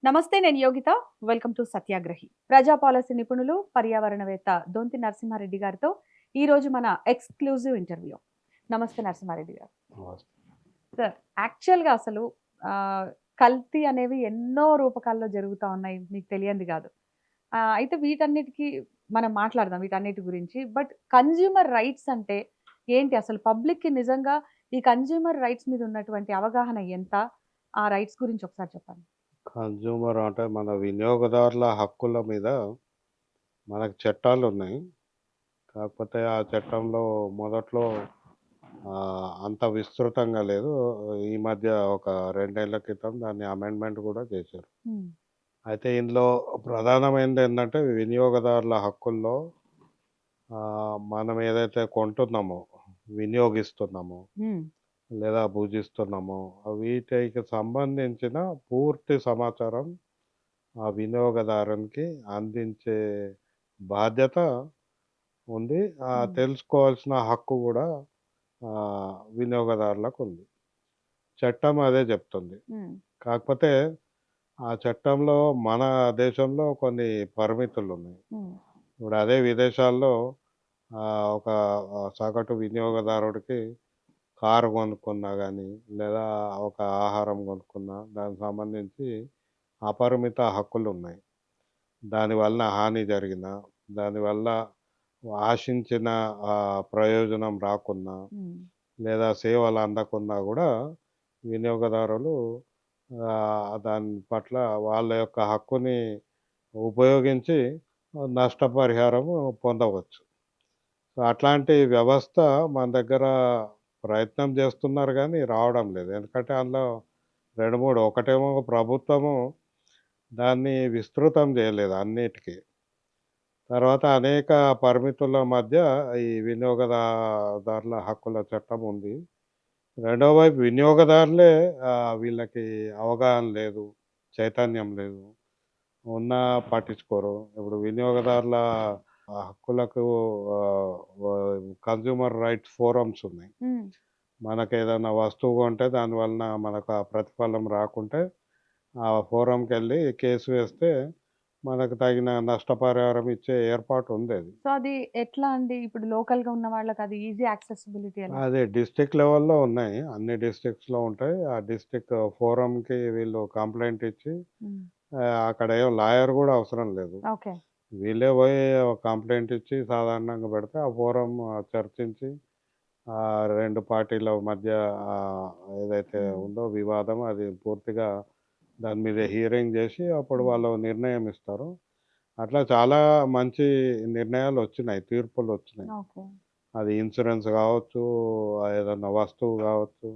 నమస్తే, నేను Yogita. Welcome to సత్యాగ్రహి. ప్రజా పాలసీ నిపుణులు, పర్యావరణవేత్త దొంతి నరసింహారెడ్డి గారితో ఈరోజు మన ఎక్స్క్లూజివ్ ఇంటర్వ్యూ. నమస్తే నరసింహారెడ్డి గారు. నమస్తే. సార్, యాక్చువల్‌గా అసలు కల్తీ అనేవి ఎన్నో రూపకాల్లో జరుగుతా ఉన్నాయి. మీకు తెలియంది గాదు. అయితే వీటన్నిటికి మనం మాట్లాడదాం వీటన్నిటి గురించి. బట్ కన్స్యూమర్ రైట్స్ అంటే ఏంటి? అసలు పబ్లిక్‌కి నిజంగా ఈ కన్స్యూమర్ రైట్స్ మీద ఉన్నటువంటి అవగాహన ఎంత? ఆ రైట్స్ గురించి ఒకసారి చెప్పండి. కన్జ్యూమర్ అంటే మన వినియోగదారుల హక్కుల మీద మనకు చట్టాలున్నాయి. కాకపోతే ఆ చట్టంలో మొదట్లో అంత విస్తృతంగా లేదు. ఈ మధ్య ఒక 2 ఏళ్ల క్రితం దాన్ని అమెండ్‌మెంట్ కూడా చేశారు. హ్మ్. అయితే ఇందులో ప్రధానమైనదేంటంటే వినియోగదారుల హక్కుల్లో మనం ఏదైతే కొంటున్నామో, వినియోగిస్తున్నామో హ్మ్. లేదా భుజిస్తున్నామో వీటికి సంబంధించిన పూర్తి సమాచారం ఆ వినియోగదారునికి అందించే బాధ్యత ఉంది. హ్మ్. తెలుసుకోవాల్సిన హక్కు గూడా వినియోగదారులకుంది. చట్టం అదే జెప్తుంది. హ్మ్. కాకపోతే ఆ చట్టంలో మన దేశంలో కొన్ని పరిమితులున్నాయి. హ్మ్. ఇప్పుడు అదే విదేశాల్లో ఒక సగటు వినియోగదారుడికి కారు కొనుక్కున్నా గానీ, లేదా ఒక ఆహారం కొనుక్కున్నా దానికి సంబంధించి అపరిమిత హక్కులున్నాయి. దాని వలన హాని జరిగినా, దానివల్ల ఆశించిన ప్రయోజనం రాకున్నా, హ్మ్. లేదా సేవలు అందకున్నా గూడా వినియోగదారులు దాని పట్ల వాళ్ళ యొక్క హక్కుని ఉపయోగించి నష్టపరిహారము పొందవచ్చు. సో, అట్లాంటి వ్యవస్థ మన దగ్గర ప్రయత్నం జేస్తున్నారు గానీ రావడం లేదు. ఎందుకంటే అందులో 2, 3 ఒకటేమో ప్రభుత్వము దాన్ని విస్తృతం జేయలేదు అన్నిటికి. తర్వాత అనేక పరిమితుల మధ్య ఈ వినియోగదారుల హక్కుల చట్టం ఉంది. రెండో వైపు వినియోగదారులే వీళ్ళకి అవగాహన లేదు, చైతన్యం లేదు. ఉన్నా పట్టించుకోరు. ఇప్పుడు వినియోగదారుల హక్కులకు ఆహ్, వ కన్స్యూమర్ రైట్స్ ఫోరమ్స్ ఉన్నాయి. హ్మ్. మనకేదైనా వస్తువు కొంటే దాని వలన మనకు ఆ ప్రతిఫలం రాకుంటే ఆ ఫోరంకెళ్ళి కేసు వేస్తే మనకు తగిన నష్టపరిహారం ఇచ్చే ఏర్పాటు ఉందది. సో, అది ఎట్లా అండి? ఇప్పుడు లోకల్‌గా ఉన్న వాళ్ళకి అది ఈజీ యాక్సెసిబిలిటీ ఎలా? అదే డిస్ట్రిక్ట్ లెవెల్‌లో ఉన్నాయి. అన్ని డిస్ట్రిక్ట్స్‌లో ఉంటాయి. ఆ డిస్ట్రిక్ట్ ఫోరంకి వీళ్ళు కంప్లెయింట్ ఇచ్చి హ్మ్. అక్కడ ఏం లాయర్ గూడా అవసరం లేదు. ఓకే. వీళ్ళే పోయి ఒక కంప్లెయింట్ ఇచ్చి సాధారణంగా పెడితే ఆ ఫోరం చర్చించి 2 పార్టీల మధ్య ఆహ్, ఏదైతే హ్మ్. ఉందో వివాదం అది పూర్తిగా దాని మీద హియరింగ్ జేసి అప్పుడు హ్మ్. వాళ్ళు నిర్ణయం ఇస్తారు. అట్లా చాలా మంచి నిర్ణయాలొచ్చినాయి. తీర్పులొచ్చినాయి. ఓకే. అది ఇన్సూరెన్స్ గావచ్చు, ఏదన్నా వస్తువు గావచ్చు.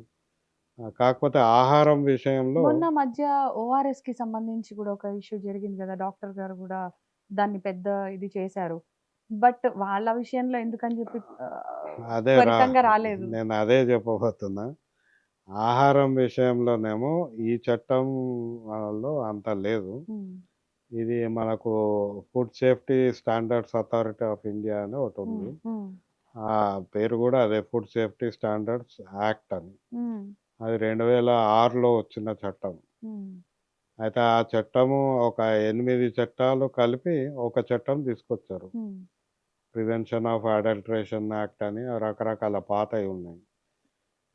కాకపోతే ఆహారం విషయంలో మొన్న మధ్య ఓఆర్ఎస్‌కి సంబంధించి గూడా ఒక ఇష్యూ జరిగింది గదా! డాక్టర్ గారు గూడా దాన్ని పెద్ద ఇది చేశారు. బట్ వాళ్ళ విషయంలో ఎందుకని జెప్పి అదే త్వరితంగా రాలేదు. నేనదే జెప్పబోతున్నా. ఆహారం విషయంలోనేమో ఈ చట్టం లో అంత లేదు. హ్మ్. ఇది మనకు food safety standards authority of India అని హ్మ్. ఒకటుంది. హ్మ్. ఆ పేరు గూడా అదే ఫుడ్ సేఫ్టీ స్టాండర్డ్స్ యాక్ట్ అని. హ్మ్. అది 2006లో వచ్చిన చట్టం. హ్మ్. అయితే ఆ చట్టము ఒక 8 చట్టాలు కలిపి ఒక చట్టం తీసుకొచ్చారు. హ్మ్. ప్రివెన్షన్ ఆఫ్ అడల్టరేషన్ యాక్ట్ అని రకరకాల పాతయి ఉన్నాయి.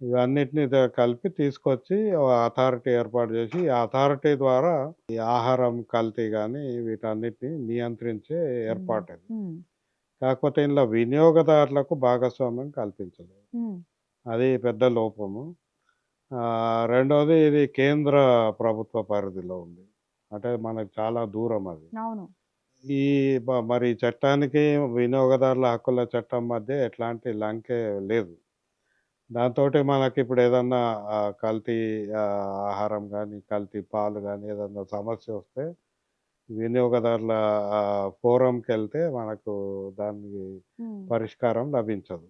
ఇవన్నిటిని కలిపి తీసుకొచ్చి ఓ అథారిటీ ఏర్పాటు చేసి, ఈ అథారిటీ ద్వారా ఈ ఆహారం కల్తీ గాని వీటన్నిటిని నియంత్రించే హ్మ్. ఏర్పాటది. హ్మ్. కాకపోతే ఇందులో వినియోగదారులకు భాగస్వామ్యం కల్పించలేదు. హ్మ్. అది పెద్ద లోపము. రెండోది ఇది కేంద్ర ప్రభుత్వ పరిధిలో ఉంది. అంటే మనకు చాలా దూరం అది. అవును. ఈ మరి చట్టానికి వినియోగదారుల హక్కుల చట్టం మధ్య ఎట్లాంటి లంకె లేదు. దాంతోటి మనకిప్పుడేదన్నా కల్తీ ఆహారం గానీ, కల్తీ పాలు గానీ ఏదన్నా సమస్యొస్తే వినియోగదారుల ఫోరంకెళ్తే మనకు దానికి హ్మ్. పరిష్కారం లభించదు.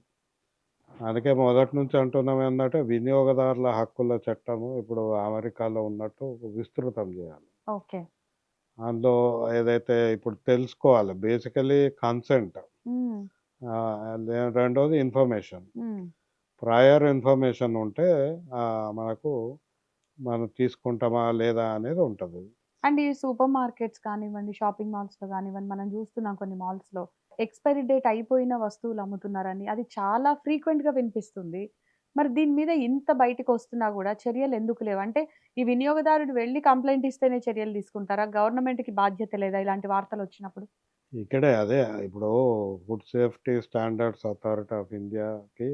అందుకే మొదటి నుంచి అంటున్నాం ఏందంటే, వినియోగదారుల హక్కుల చట్టము ఇప్పుడు అమెరికాలో ఉన్నట్టు విస్తృతం జేయాలి. ఓకే. అందులో ఏదైతే ఇప్పుడు తెలుసుకోవాలి. Basically consent. హ్మ్. రెండోది ఇన్ఫర్మేషన్. హ్మ్. ప్రయర్ ఇన్ఫర్మేషన్ ఉంటే మనకు మనం తీసుకుంటామా లేదా అనేది ఉంటది. అండ్ ఈ సూపర్ మార్కెట్స్ కానివ్వండి, షాపింగ్ మాల్స్‌లో గానివ్వండి, మనం చూస్తున్నాం కొన్ని మాల్స్‌లో ఎక్స్‌పైరీ డేట్ అయిపోయిన వస్తువులు అమ్ముతున్నారని అది చాలా ఫ్రీక్వెంట్‌గా వినిపిస్తుంది. మరి దీని మీద ఇంత బయటికొస్తున్నా గూడా చర్యలు ఎందుకు లేవు? అంటే ఈ వినియోగదారుడు వెళ్లి కంప్లెయింట్ ఇస్తేనే చర్యలు తీసుకుంటారా? గవర్నమెంట్‌కి బాధ్యత లేదా ఇలాంటి వార్తలొచ్చినప్పుడు? ఇక్కడే అదే ఇప్పుడు food safety standards authority of ఇండియాకి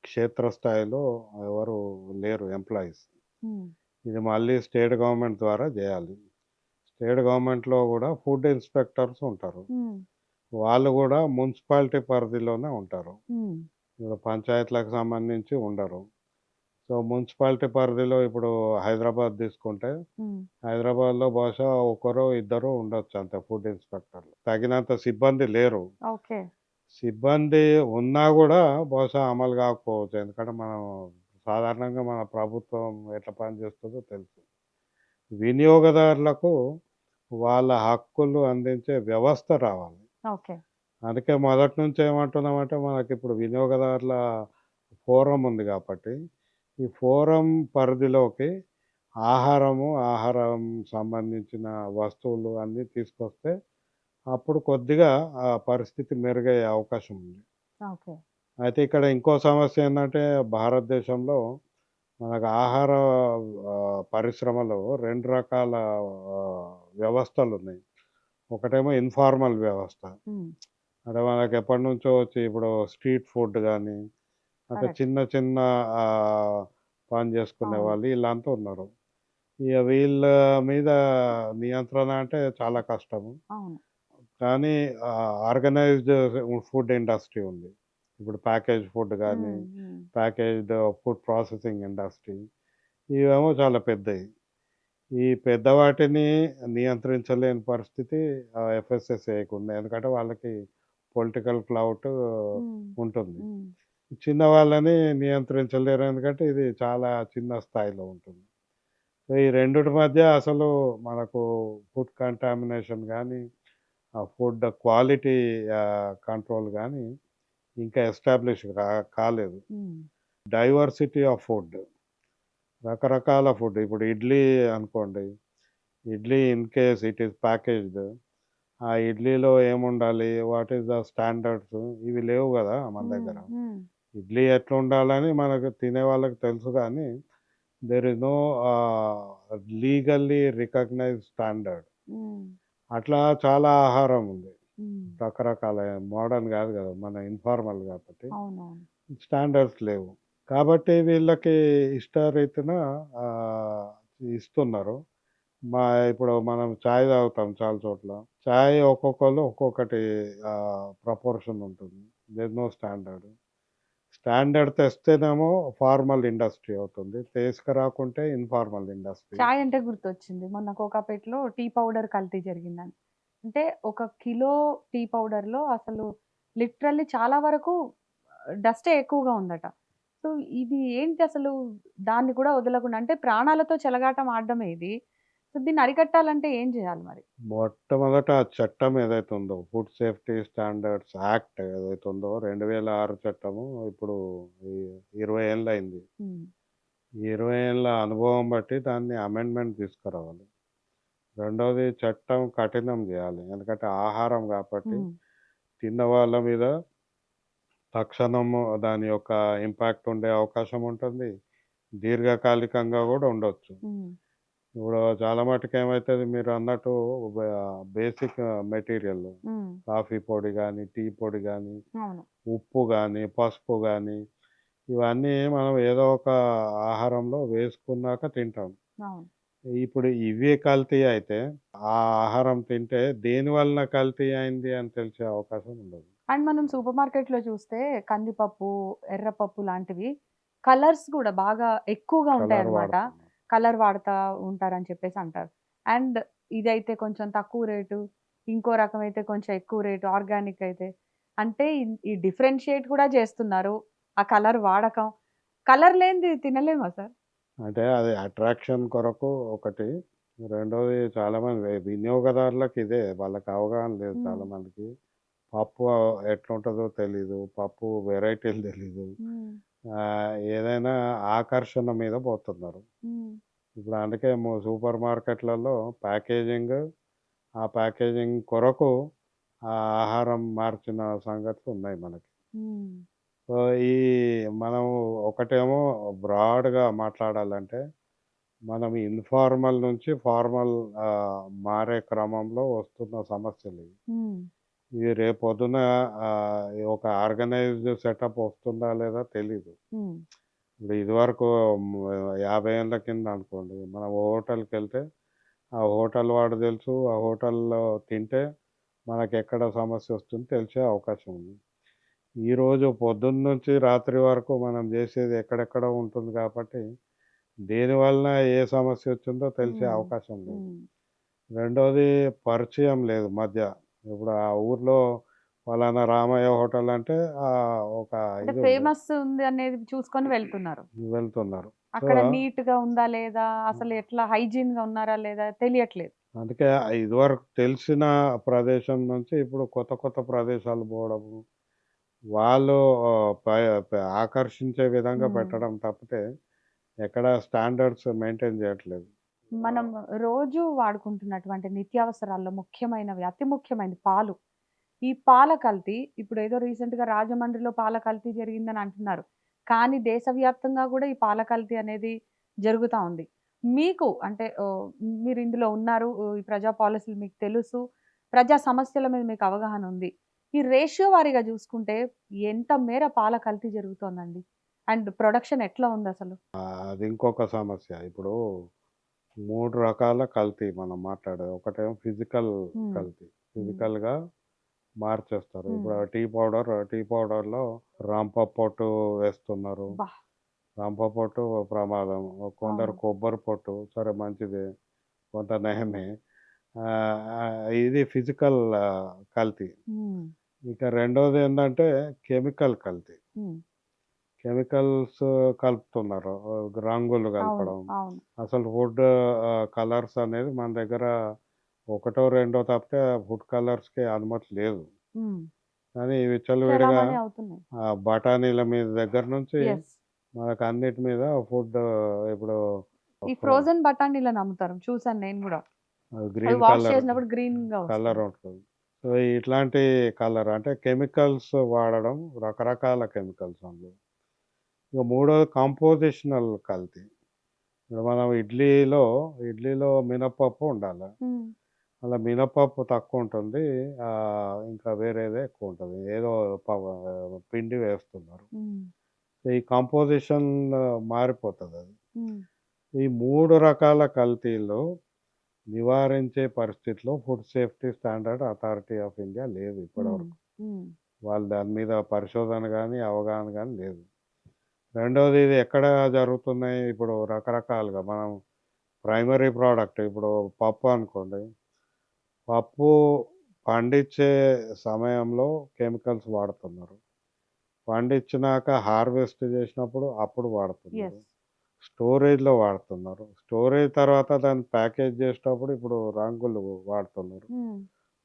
క్షేత్రస్థాయిలో ఎవరు లేరు ఎంప్లాయీస్. హ్మ్. ఇది మళ్ళీ స్టేట్ గవర్నమెంట్ ద్వారా జేయాలి. స్టేట్ గవర్నమెంట్‌లో గూడా ఫుడ్ ఇన్స్‌పెక్టర్స్ ఉంటారు. హ్మ్. వాళ్ళు గూడా మున్సిపాలిటీ పరిధిలోనే ఉంటారు. హ్మ్. ఇప్పుడు పంచాయతీలకు సంబంధించి ఉండరు. సో, మున్సిపాలిటీ పరిధిలో ఇప్పుడు హైదరాబాద్ తీసుకుంటే, హ్మ్. హైదరాబాద్‌లో బహుశా ఒకరో, ఇద్దరో ఉండొచ్చు అంతే ఫుడ్ ఇన్స్‌పెక్టర్లు. తగినంత సిబ్బంది లేరు. ఓకే. సిబ్బంది ఉన్నా గూడా బహుశా అమలు గాకపోవచ్చు. ఎందుకంటే, మనం సాధారణంగా మన ప్రభుత్వం ఎట్లా పనిచేస్తుందో తెలుసు. వినియోగదారులకు వాళ్ళ హక్కులు అందించే వ్యవస్థ రావాలి. ఓకే. అందుకే మొదటి నుంచి ఏమంటున్నామంటే, మనకిప్పుడు వినియోగదారుల ఫోరం ఉంది గాబట్టి, ఈ ఫోరం పరిధిలోకి ఆహారం సంబంధించిన వస్తువులు అన్నీ తీసుకొస్తే, అప్పుడు కొద్దిగా ఆ పరిస్థితి మెరుగయ్యే అవకాశం ఉంది. ఓకే. అయితే ఇక్కడ ఇంకో సమస్య ఏందంటే, భారతదేశంలో మనకు ఆహార పరిశ్రమలో 2 రకాల వ్యవస్థలున్నాయి. ఒకటేమో ఇన్ఫార్మల్ వ్యవస్థ. హ్మ్. అంటే మనకెప్పటినుంచో వచ్చి ఇప్పుడు స్ట్రీట్ ఫుడ్ గానీ, అంటే కరెక్ట్. చిన్న చిన్న ఆహ్, పని అవును. జేసుకునేవాళ్ళు ఈళ్ళంతా ఉన్నారు. ఇగ వీళ్ళ మీద నియంత్రణ అంటే చాలా కష్టము. అవును. కానీ ఆర్గనైజ్డ్ ఫుడ్ ఇండస్ట్రీ ఉంది. ఇప్పుడు ప్యాకేజ్ ఫుడ్ గానీ, హ్మ్. హ్మ్. ప్యాకేజ్డ్ ఫుడ్ ప్రాసెసింగ్ ఇండస్ట్రీ ఇవేమో చాలా పెద్దయి. ఈ పెద్దవాటిని నియంత్రించలేని పరిస్థితి ఎఫ్ఎస్ఎస్ఏకి ఉంది. ఎందుకంటే వాళ్ళకి పొలిటికల్ క్లౌట్ హ్మ్. ఉంటుంది. హ్మ్. చిన్న వాళ్ళని నియంత్రించలేరు. ఎందుకంటే ఇది చాలా చిన్న స్థాయిలో ఉంటుంది. సో, ఈ రెండిటి మధ్య అసలు మనకు ఫుడ్ కంటామినేషన్ గానీ, ఆ ఫుడ్ క్వాలిటీ కంట్రోల్ గానీ ఇంకా ఎస్టాబ్లిష్ కాలేదు. హ్మ్. Diversity of food. రకరకాల ఫుడ్ ఇప్పుడు ఇడ్లీ అనుకోండి. Idli in case it is packaged. ఆ ఇడ్లీలో ఏముండాలి? What is the standards? ఇవి లేవు గదా! మన హ్మ్. దగ్గర. హ్మ్. ఇడ్లీ ఎట్లుండాలని మనకు తినే వాళ్ళకి తెలుసు గానీ, there is no legally recognised standard. Hmm. అట్లా చాలా ఆహారం ఉంది. హ్మ్. రకరకాల మోడర్న్ గాదు గదా! మన ఇన్ఫార్మల్ గాబట్టి. అవునవును. స్టాండర్డ్స్ లేవు. కాబట్టి వీళ్ళకి ఇష్టరీతిన ఆహ్, ఇస్తున్నారు. ఇప్పుడు మనం చాయ్ తాగుతాం చాలా చోట్ల. చాయ్ ఒక్కొక్కళ్ళు ఒక్కొక్కటి ప్రపోర్షన్ ఉంటుంది. There no standard. స్టాండర్డ్ తెస్తేనేమో ఫార్మల్ ఇండస్ట్రీ అవుతుంది. తీసుకురాకుంటే ఇన్ఫార్మల్ ఇండస్ట్రీ. చాయ్ అంటే గుర్తొచ్చింది. మొన్న కోకాపేటలో టీ పౌడర్ కల్తీ జరిగిందని. అంటే ఒక కిలో టీ పౌడర్‌లో అసలు లిటరల్లీ చాలా వరకు డస్టే ఎక్కువగా ఉందట. సో, ఇది ఏంటి అసలు? దాన్ని కూడా వదలకుండా అంటే ప్రాణాలతో చెలగాటం ఆడడమే ఇది. సో, దీన్ని అరికట్టాలంటే ఏం చేయాలి మరి? మొట్టమొదట ఆ చట్టం ఏదైతే ఉందో ఫుడ్ సేఫ్టీ స్టాండర్డ్స్ యాక్ట్ ఏదైతే ఉందో 2006 చట్టము ఇప్పుడు ఈ 20 ఏళ్లయింది. హ్మ్. ఈ 20 ఏళ్ల అనుభవం బట్టి దాన్ని అమెండ్‌మెంట్ తీసుకురావాలి. రెండోది చట్టం కఠినం జేయాలి. ఎందుకంటే ఆహారం గాబట్టి హ్మ్. తిన్న వాళ్ళ మీద తక్షణము దాని యొక్క ఇంపాక్ట్ ఉండే అవకాశం ఉంటుంది. దీర్ఘకాలికంగా గూడా ఉండొచ్చు. హ్మ్. ఇప్పుడు చాలా మటుకు ఏమైతది మీరన్నట్టు బ బేసిక్ మెటీరియల్ హ్మ్. కాఫీ పొడి గానీ, టీ పొడి గానీ, అవును. ఉప్పు గానీ, పసుపు గానీ, ఇవన్నీ మనం ఏదో ఒక ఆహారంలో వేసుకున్నాక తింటాం. అవును. ఇప్పుడు ఇవే కల్తీ అయితే, ఆ ఆహారం తింటే దేని వలన కల్తీ అయింది అని తెలిసే అవకాశం ఉండదు. అండ్ మనం సూపర్ మార్కెట్‌లో చూస్తే కందిపప్పు, ఎర్రపప్పు లాంటివి కలర్స్ గూడా బాగా ఎక్కువగా కలర్ ఉంటాయన్నమాట. వాడుతున్నాం. కలర్ వాడతా ఉంటారని చెప్పేసి అంటారు. అండ్ ఇదైతే కొంచెం తక్కువ రేటు, ఇంకో రకమైతే కొంచెం ఎక్కువ రేటు ఆర్గానిక్ అయితే. అంటే ఈ డిఫరెన్షియేట్ కూడా చేస్తున్నారు. ఆ కలర్ వాడకం. కలర్ లేనిది తినలేమా సార్? అంటే అది అట్రాక్షన్ కొరకు ఒకటి. రెండోది చాలామంది వినియోగదారులకు ఇదే వాళ్ళకి అవగాహన లేదు హ్మ్. చాలామందికి. పప్పు ఎట్లుంటదో తెలీదు. పప్పు వెరైటీలు తెలీదు. హ్మ్. ఏదైనా ఆకర్షణ మీద పోతున్నారు. హ్మ్. ఇప్పుడు అందుకే సూపర్ మార్కెట్లలో ప్యాకేజింగ్, ఆ ప్యాకేజింగ్ కొరకు ఆ ఆహారం మార్చిన సంగతులు ఉన్నాయి మనకి. హ్మ్. సో, ఈ మనం ఒకటేమో బ్రాడ్‌గా మాట్లాడాలంటే, మనం ఇన్ఫార్మల్ నుంచి ఫార్మల్ మారే క్రమంలో వస్తున్న సమస్యలివి. హ్మ్. ఇవి రేపొద్దున ఒక ఆర్గనైజ్డ్ సెటప్ వస్తుందా లేదా తెలీదు. హ్మ్. ఇప్పుడు ఇదివరకు 50 ఏళ్ల కింద అనుకోండి. మనం ఓ హోటల్‌కెళ్తే, ఆ హోటల్ వాడు తెలుసు. ఆ హోటల్‌లో తింటే మనకెక్కడ సమస్యొస్తుందో తెలిసే అవకాశం ఉంది. ఈరోజు పొద్దున్న నుంచి రాత్రి వరకు మనం జేసేది ఎక్కడెక్కడో ఉంటుంది కాబట్టి, దేని వలన ఏ సమస్యొచ్చిందో తెలిసే హ్మ్. అవకాశం లేదు. హ్మ్. రెండోది పరిచయం లేదు మధ్య. ఇప్పుడు ఆ ఊర్లో పలానా రామయ్య హోటల్ అంటే ఒక అంటే ఇది ఉంది. ఫేమస్ ఉంది అనేది చూసుకొని వెళ్తున్నారు. వెళ్తున్నారు. సో, అక్కడ నీట్‌గా ఉందా లేదా? అసలు ఎట్లా హైజీన్‌గా ఉన్నారా లేదా? తెలియట్లేదు. అందుకే ఇదివరకు తెలిసిన ప్రదేశం నుంచి ఇప్పుడు కొత్త కొత్త ప్రదేశాలు పోవడము, వాళ్ళు ప ప ఆకర్షించే విధంగా హ్మ్. పెట్టడం తప్పితే, ఎక్కడ స్టాండర్డ్స్ మెయింటైన్ చేయట్లేదు. మనం రోజు వాడుకుంటున్నటువంటి నిత్యావసరాల్లో ముఖ్యమైనవి, అతి ముఖ్యమైనది పాలు. ఈ పాల కల్తీ ఇప్పుడేదో రీసెంట్‌గా రాజమండ్రిలో పాల కల్తీ జరిగిందని అంటున్నారు. కానీ దేశవ్యాప్తంగా గూడా ఈ పాల కల్తీ అనేది జరుగుతా ఉంది. మీకు అంటే మీరు ఇందులో ఉన్నారు. ఈ ప్రజా పాలిసీలు మీకు తెలుసు. ప్రజా సమస్యల మీద మీకు అవగాహన ఉంది. ఈ రేషియో వారీగా జూసుకుంటే ఎంత మేర పాల కల్తీ జరుగుతోందండి? అండ్ ప్రొడక్షన్ ఎట్లా ఉందసలు? అది ఇంకొక సమస్య. ఇప్పుడు 3 రకాల కల్తీ మనం మాట్లాడేది. ఒకటేమో ఫిజికల్ హ్మ్. కల్తీ. హ్మ్. ఫిజికల్‌గా మార్చేస్తారు. హ్మ్. ఇప్పుడు టీ పౌడర్‌లో పొట్టు వేస్తున్నారు. అబ్బా! పొట్టు ప్రమాదం. కొందరు అవును. కొబ్బరి పొట్టు సరే మంచిదే. కొంత నయమే. ఇది ఫిజికల్ కల్తీ. హ్మ్. ఇక రెండోదేందంటే కెమికల్ కల్తీ. హ్మ్. కెమికల్స్ కలుపుతున్నారు. రంగులు అవును. కలపడం. అవును. అసలు కలర్స్ అనేది మన దగ్గర ఒకటో, రెండో తప్పితే ఫుడ్ కలర్స్‌కి అనుమతి లేదు. హ్మ్. కానీ విచ్చలవిడిగా చలామణి అవుతున్నాయి. బఠానీల మీద దగ్గర నుంచి యెస్. మనకన్నిటి మీద ఇప్పుడు ఈ ఫ్రో ఫ్రోజన్ బఠానీలని అమ్ముతారు. చూసాను నేను గూడా. అవి గ్రీన్ వాష్ కలర్ చేసినప్పుడు గ్రీన్‌గా కలర్ వస్తుంది. ఉంటుంది. సో, ఇట్లాంటి కలర్ అంటే కెమికల్స్ వాడడం రకరకాల కెమికల్స్ అందులో. ఇక మూడోది కంపోజిషనల్ కల్తీ. ఇప్పుడు మనం ఇడ్లీలో మినపప్పు ఉండాల. హ్మ్. అలా మినపప్పు తక్కువుంటుంది. ఇంకా వేరేదే ఎక్కువుంటది. ఏదో పిండి వేస్తున్నారు. హ్మ్. ఈ కంపోజిషన్ మారిపోతదది. హ్మ్. ఈ 3 రకాల కల్తీలు నివారించే పరిస్థితిలో food safety standard authority of India లేదు హ్మ్. ఇప్పటివరకు. హ్మ్. వాళ్ళు దాని మీద పరిశోధన గాని, అవగాహన గాని లేదు. రెండోది ఇది ఎక్కడ జరుగుతున్నాయి? ఇప్పుడు రకరకాలుగా మనం ప్రైమరీ ప్రొడక్ట్ ఇప్పుడు పప్పు అనుకోండి. పప్పు పండించే సమయంలో కెమికల్స్ వాడుతున్నారు. పండించినాక హార్వెస్ట్ చేసినప్పుడు అప్పుడు వాడుతున్నారు. యెస్. స్టోరేజ్‌లో వాడుతున్నారు. స్టోరేజ్ తర్వాత దాన్ని ప్యాకేజ్ చేసేటప్పుడు ఇప్పుడు రంగులు వాడుతున్నారు. హ్మ్.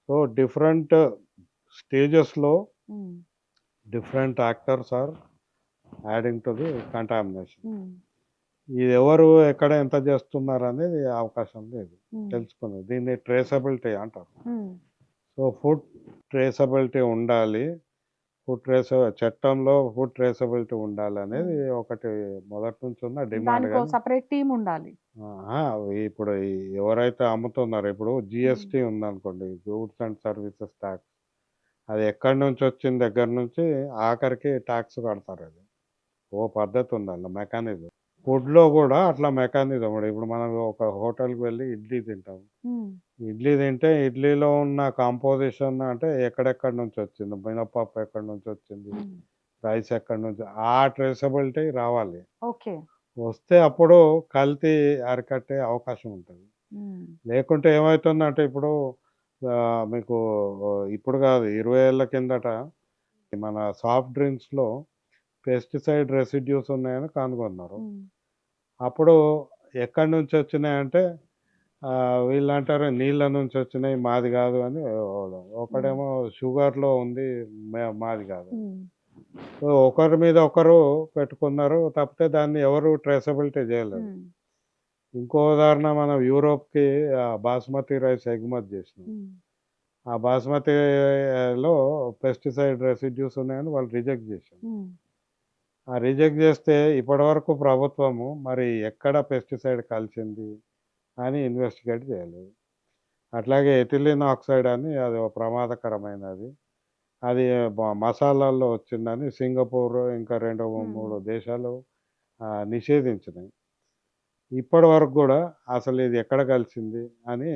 సో, డిఫరెంట్ స్టేజెస్‌లో hmm. Different actors are adding to the contamination. Hmm. ఇదెవరు ఎక్కడ ఎంత చేస్తున్నారనేది అవకాశం లేదు. హ్మ్. తెలుసుకునేది. దీన్ని ట్రేసబిలిటీ అంటారు. హ్మ్. సో, ఫుడ్ ట్రేసబిలిటీ ఉండాలి. చట్టంలో ఫుడ్ ట్రేసబిలిటీ ఉండాలనేది హ్మ్. ఒకటి మొదటి నుంచి ఉన్న డిమాండ్ దానికో గాని సెపరేట్ టీమ్ ఉండాలి. అహా! ఇప్పుడు ఎవరైతే అమ్ముతున్నారో ఇప్పుడు హ్మ్. జీఎస్టీ ఉందనుకోండి. Goods and services talks. అది ఎక్కడి నుంచొచ్చిన దగ్గర నుంచి ఆఖరికి టాక్స్ కడతారది. ఓ పద్ధతుందల్ల మెకానిజం. ఫుడ్‌లో గూడా అట్లా మెకానిజం ఉండే. ఇప్పుడు మనం ఒక హోటల్‌కి వెళ్లి ఇడ్లీ తింటాం. హ్మ్. ఇడ్లీ తింటే ఇడ్లీలో ఉన్న కాంపోజిషన్ అంటే ఎక్కడెక్కడి నుంచొచ్చింది, మినపప్పు ఎక్కడి నుంచొచ్చింది, హ్మ్. రైస్ ఎక్కడి నుంచి ఆ ట్రేసబిలిటీ రావాలి. ఓకే. వస్తే అప్పుడు కల్తీ అరికట్టే అవకాశం ఉంటది. హ్మ్. లేకుంటే ఏమైతుందంటే ఇప్పుడు మీకు ఇప్పుడు గాదు 20 ఏళ్ల కిందట మన సాఫ్ట్ డ్రింక్స్‌లో పెస్టిసైడ్ రెసిడ్యూస్ ఉన్నాయని కనుగొన్నారు. హ్మ్. అప్పుడు ఎక్కడి నుంచొచ్చినాయంటే వీళ్ళంటారు నీళ్ళ నుంచొచ్చినాయి మాది గాదు అని హ్మ్. ఒకడేమో షుగర్‌లో ఉంది మాది గాదు. హ్మ్. సో, ఒకరి మీద ఒకరు పెట్టుకున్నారు. తప్పితే దాన్ని ఎవరు ట్రేసబిలిటీ జేయలేదు. హ్మ్. ఇంకో ఉదాహరణ మనం యూరోప్‌కి బాస్మతి రైస్ ఎగుమతి చేసినాం. హ్మ్. ఆ బాస్మతిలో పెస్టిసైడ్ రెసిడ్యూస్ ఉన్నాయని వాళ్ళు రిజెక్ట్ చేశారు. హ్మ్. ఆ రిజెక్ట్ చేస్తే ఇప్పటివరకు ప్రభుత్వము మరి ఎక్కడ పెస్టిసైడ్ కలిసింది అని ఇన్వెస్టిగేట్ చేయలేదు. అట్లాగే ఎథిలిన్ ఆక్సైడ్ అని అది ఒక ప్రమాదకరమైనది. అది మసాలాల్లో వచ్చిందని సింగపూర్ ఇంకా 2, హ్మ్. 3 దేశాలు నిషేధించినాయి. ఇప్పటి వరకు గూడా అసలు ఇది ఎక్కడ కలిసింది అని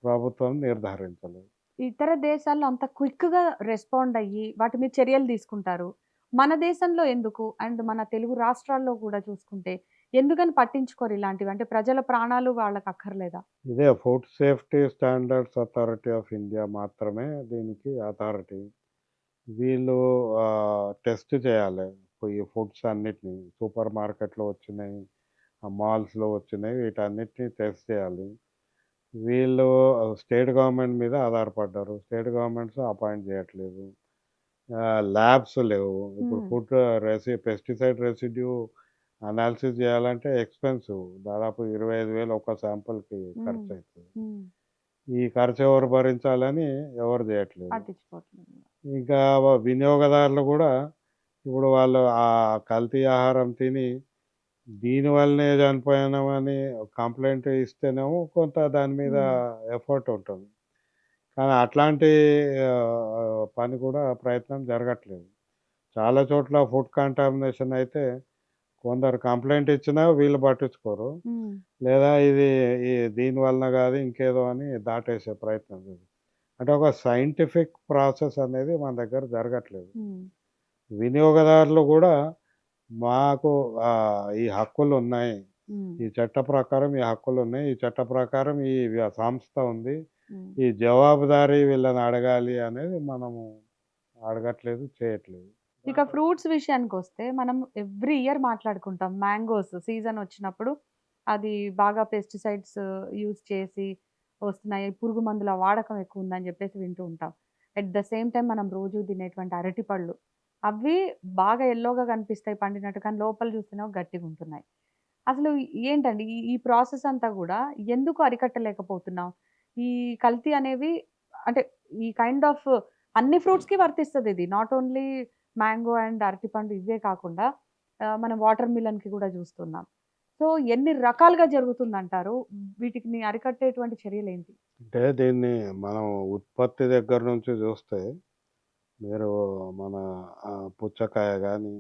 ప్రభుత్వం నిర్ధారించలేదు. ఇతర దేశాల్లో అంత క్విక్‌గా రెస్పాండ్ అయ్యి, వాటి మీద చర్యలు తీసుకుంటారు. మన దేశంలో ఎందుకు? అండ్ మన తెలుగు రాష్ట్రాల్లో గూడా చూసుకుంటే, ఎందుకని పట్టించుకోరు ఇలాంటివి? అంటే ప్రజల ప్రాణాలు వాళ్ళకి అక్కర్లేదా? ఇదే food safety standards authority of India మాత్రమే దీనికి అథారిటీ. వీళ్ళు టెస్ట్ చేయాలి. ఈ ఫుడ్స్ అన్నిటిని సూపర్ మార్కెట్‌లో వచ్చినయి, మాల్స్‌లో వచ్చినయి వీటన్నిటిని టెస్ట్ చేయాలి. వీళ్ళు స్టేట్ గవర్నమెంట్ మీద ఆధారపడ్డారు. స్టేట్ గవర్నమెంట్స్ అపాయింట్ చేయట్లేదు. ల్యాబ్స్ లేవు. ఇప్పుడు హ్మ్. ఫుడ్ పెస్టిసైడ్ రెసిడ్యూ అనాలిసిస్ చేయాలంటే ఎక్స్‌పెన్సివ్. దాదాపు 25,000 ఒక శాంపుల్‌కి హ్మ్. ఖర్చయితది. హ్మ్. ఈ ఖర్చు ఎవరు భరించాలని ఎవరు చేయట్లేదు. పట్టించుకోవట్లేదు. ఇంకా వినియోగదారులు గూడా ఇప్పుడు వాళ్ళు కల్తీ ఆహారం తిని దీనివల్లనే చనిపోయామని కంప్లెయింట్ ఇస్తేనేమో కొంత దాని మీద హ్మ్. ఎఫర్ట్ ఉంటుంది. కానీ అట్లాంటి పని కూడా ప్రయత్నం జరగట్లేదు. చాలా చోట్ల ఫుడ్ కంటామినేషన్ అయితే కొందరు కంప్లెయింట్ ఇచ్చినా వీళ్ళు పట్టించుకోరు. హ్మ్. లేదా ఇది దీని వలన కాదు ఇంకేదో అని దాటేసే ప్రయత్నం చేస్తారు. అంటే ఒక సైంటిఫిక్ ప్రాసెస్ అనేది మన దగ్గర జరగట్లేదు. హ్మ్. వినియోగదారులు కూడా మాకు ఈ హక్కులున్నాయి. హ్మ్. ఈ చట్ట ప్రకారం ఈ హక్కులున్నాయి. ఈ చట్ట ప్రకారం ఈ సంస్థ ఉంది. హ్మ్. ఈ జవాబుదారీ వీళ్ళని అడగాలి అనేది మనము అడగట్లేదు, చేయట్లేదు. ఇక ఫ్రూట్స్ విషయానికొస్తే మనం ఎవ్రీ ఇయర్ మాట్లాడుకుంటాం. మ్యాంగోస్ సీజన్ వచ్చినప్పుడు అది బాగా పెస్టిసైడ్స్ యూజ్ చేసి వస్తున్నాయి. పురుగు మందుల వాడకం ఎక్కువుందని జెప్పేసి వింటూ ఉంటాం. ఎట్ ద సేమ్ టైమ్ మనం రోజు తినేటువంటి అరటిపళ్ళు అవి బాగా యెల్లోగా కనిపిస్తాయి పండినట్టు. కానీ లోపల చూస్తేనేమో గట్టిగుంటున్నాయి. అసలు ఏంటండి ఈ ఈ ప్రాసెస్ అంతా గూడా ఎందుకు అరికట్టలేకపోతున్నాం? ఈ కల్తీ అనేవి అంటే ఈ కైండ్ ఆఫ్ అన్ని ఫ్రూట్స్‌కి వర్తిస్తదిది. నాట్ ఓన్లీ మ్యాంగో అండ్ అరటిపండు ఇవే కాకుండా మనం వాటర్ మిలన్‌కి గూడా జూస్తున్నాం. సో, ఎన్ని రకాలుగా జరుగుతుందంటారు? వీటిని అరికట్టేటువంటి చర్యలేంటి? అంటే దీన్ని మనం ఉత్పత్తి దగ్గర నుంచి చూస్తే మీరు మన పుచ్చకాయ గాని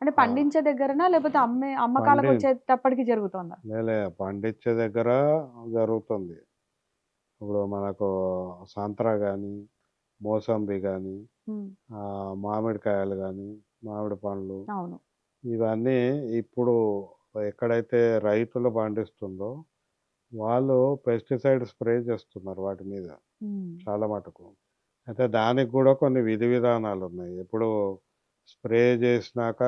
అంటే ఆహ్, పండించే దగ్గరనా? లేపోతే పండి అమ్మకాలకొచ్చేటప్పటికి జరుగుతోందా? పండించే దగ్గర జరుగుతుంది. ఇప్పుడు మనకు సంత్రా గాని, మోసంబి గాని, హ్మ్. మామిడికాయలు గాని, మామిడి పండ్లు అవును. ఇవన్నీ ఇప్పుడు ఎక్కడైతే రైతులు పండిస్తుందో వాళ్ళు పెస్టిసైడ్ స్ప్రే చేస్తున్నారు వాటి మీద హ్మ్. చాలా మటుకు. అయితే దానికి గూడా కొన్ని విధి విధానాలున్నాయి. ఇప్పుడు స్ప్రే జేసినాక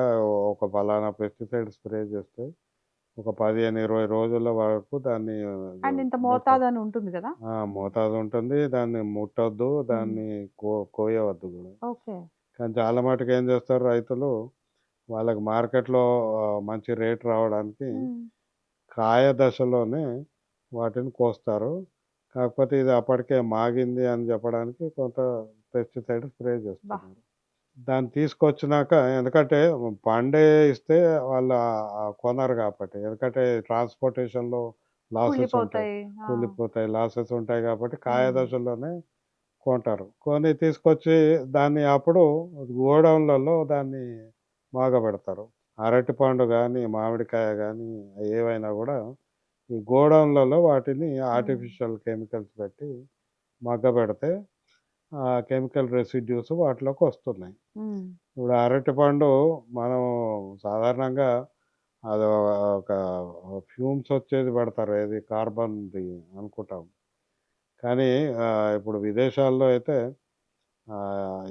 ఒక పలానా పెస్టిసైడ్ స్ప్రే చేస్తే ఒక 15, 20 రోజుల వరకు దాన్ని అండ్ ఇంత ముట్ట మోతాదని ఉంటుంది గదా! మోతాదుంటుంది. దాన్ని ముట్టొద్దు. హ్మ్. దాన్ని కోయవద్దు గూడా. ఓకే. కానీ చాలా మటుకు ఏం చేస్తారు రైతులు, వాళ్ళకి మార్కెట్‌లో మంచి రేట్ రావడానికి హ్మ్. కాయ దశలోనే వాటిని కోస్తారు. కాకపోతే ఇది అప్పటికే మాగింది అని చెప్పడానికి కొంత పెస్టిసైడ్ స్ప్రే అబ్బా! చేస్తున్నారు. దాన్ని తీసుకొచ్చినాక ఎందుకంటే పండే ఇస్తే వాళ్ళు కొనరు కాబట్టి. ఎందుకంటే ట్రాన్స్‌పోర్టేషన్‌లో లాసెస్ ఉంటాయి. కుళ్ళిపోతాయి. ఆ! కూలిపోతాయి. లాసెస్ ఉంటాయి కాబట్టి కాయ హ్మ్. దశలోనే కొంటారు. కొని తీసుకొచ్చి దాన్ని అప్పుడు గోడౌన్‌లలో దాన్ని మాగబెడతారు. అరటిపండు గానీ, మామిడికాయ గానీ ఏవైనా గూడా ఈ గోడౌన్‌లలో వాటిని హ్మ్. ఆర్టిఫిషియల్ కెమికల్స్ పెట్టి మగ్గబెడితే ఆ కెమికల్ రెసిడ్యూస్ వాటిలోకొస్తున్నాయి. హ్మ్. ఇప్పుడు అరటిపండు మనం సాధారణంగా అది ఒక ఫ్యూమ్స్ వచ్చేది పెడతారు. ఏది కార్బన్‌ది అనుకుంటాం. కానీ ఇప్పుడు విదేశాల్లో అయితే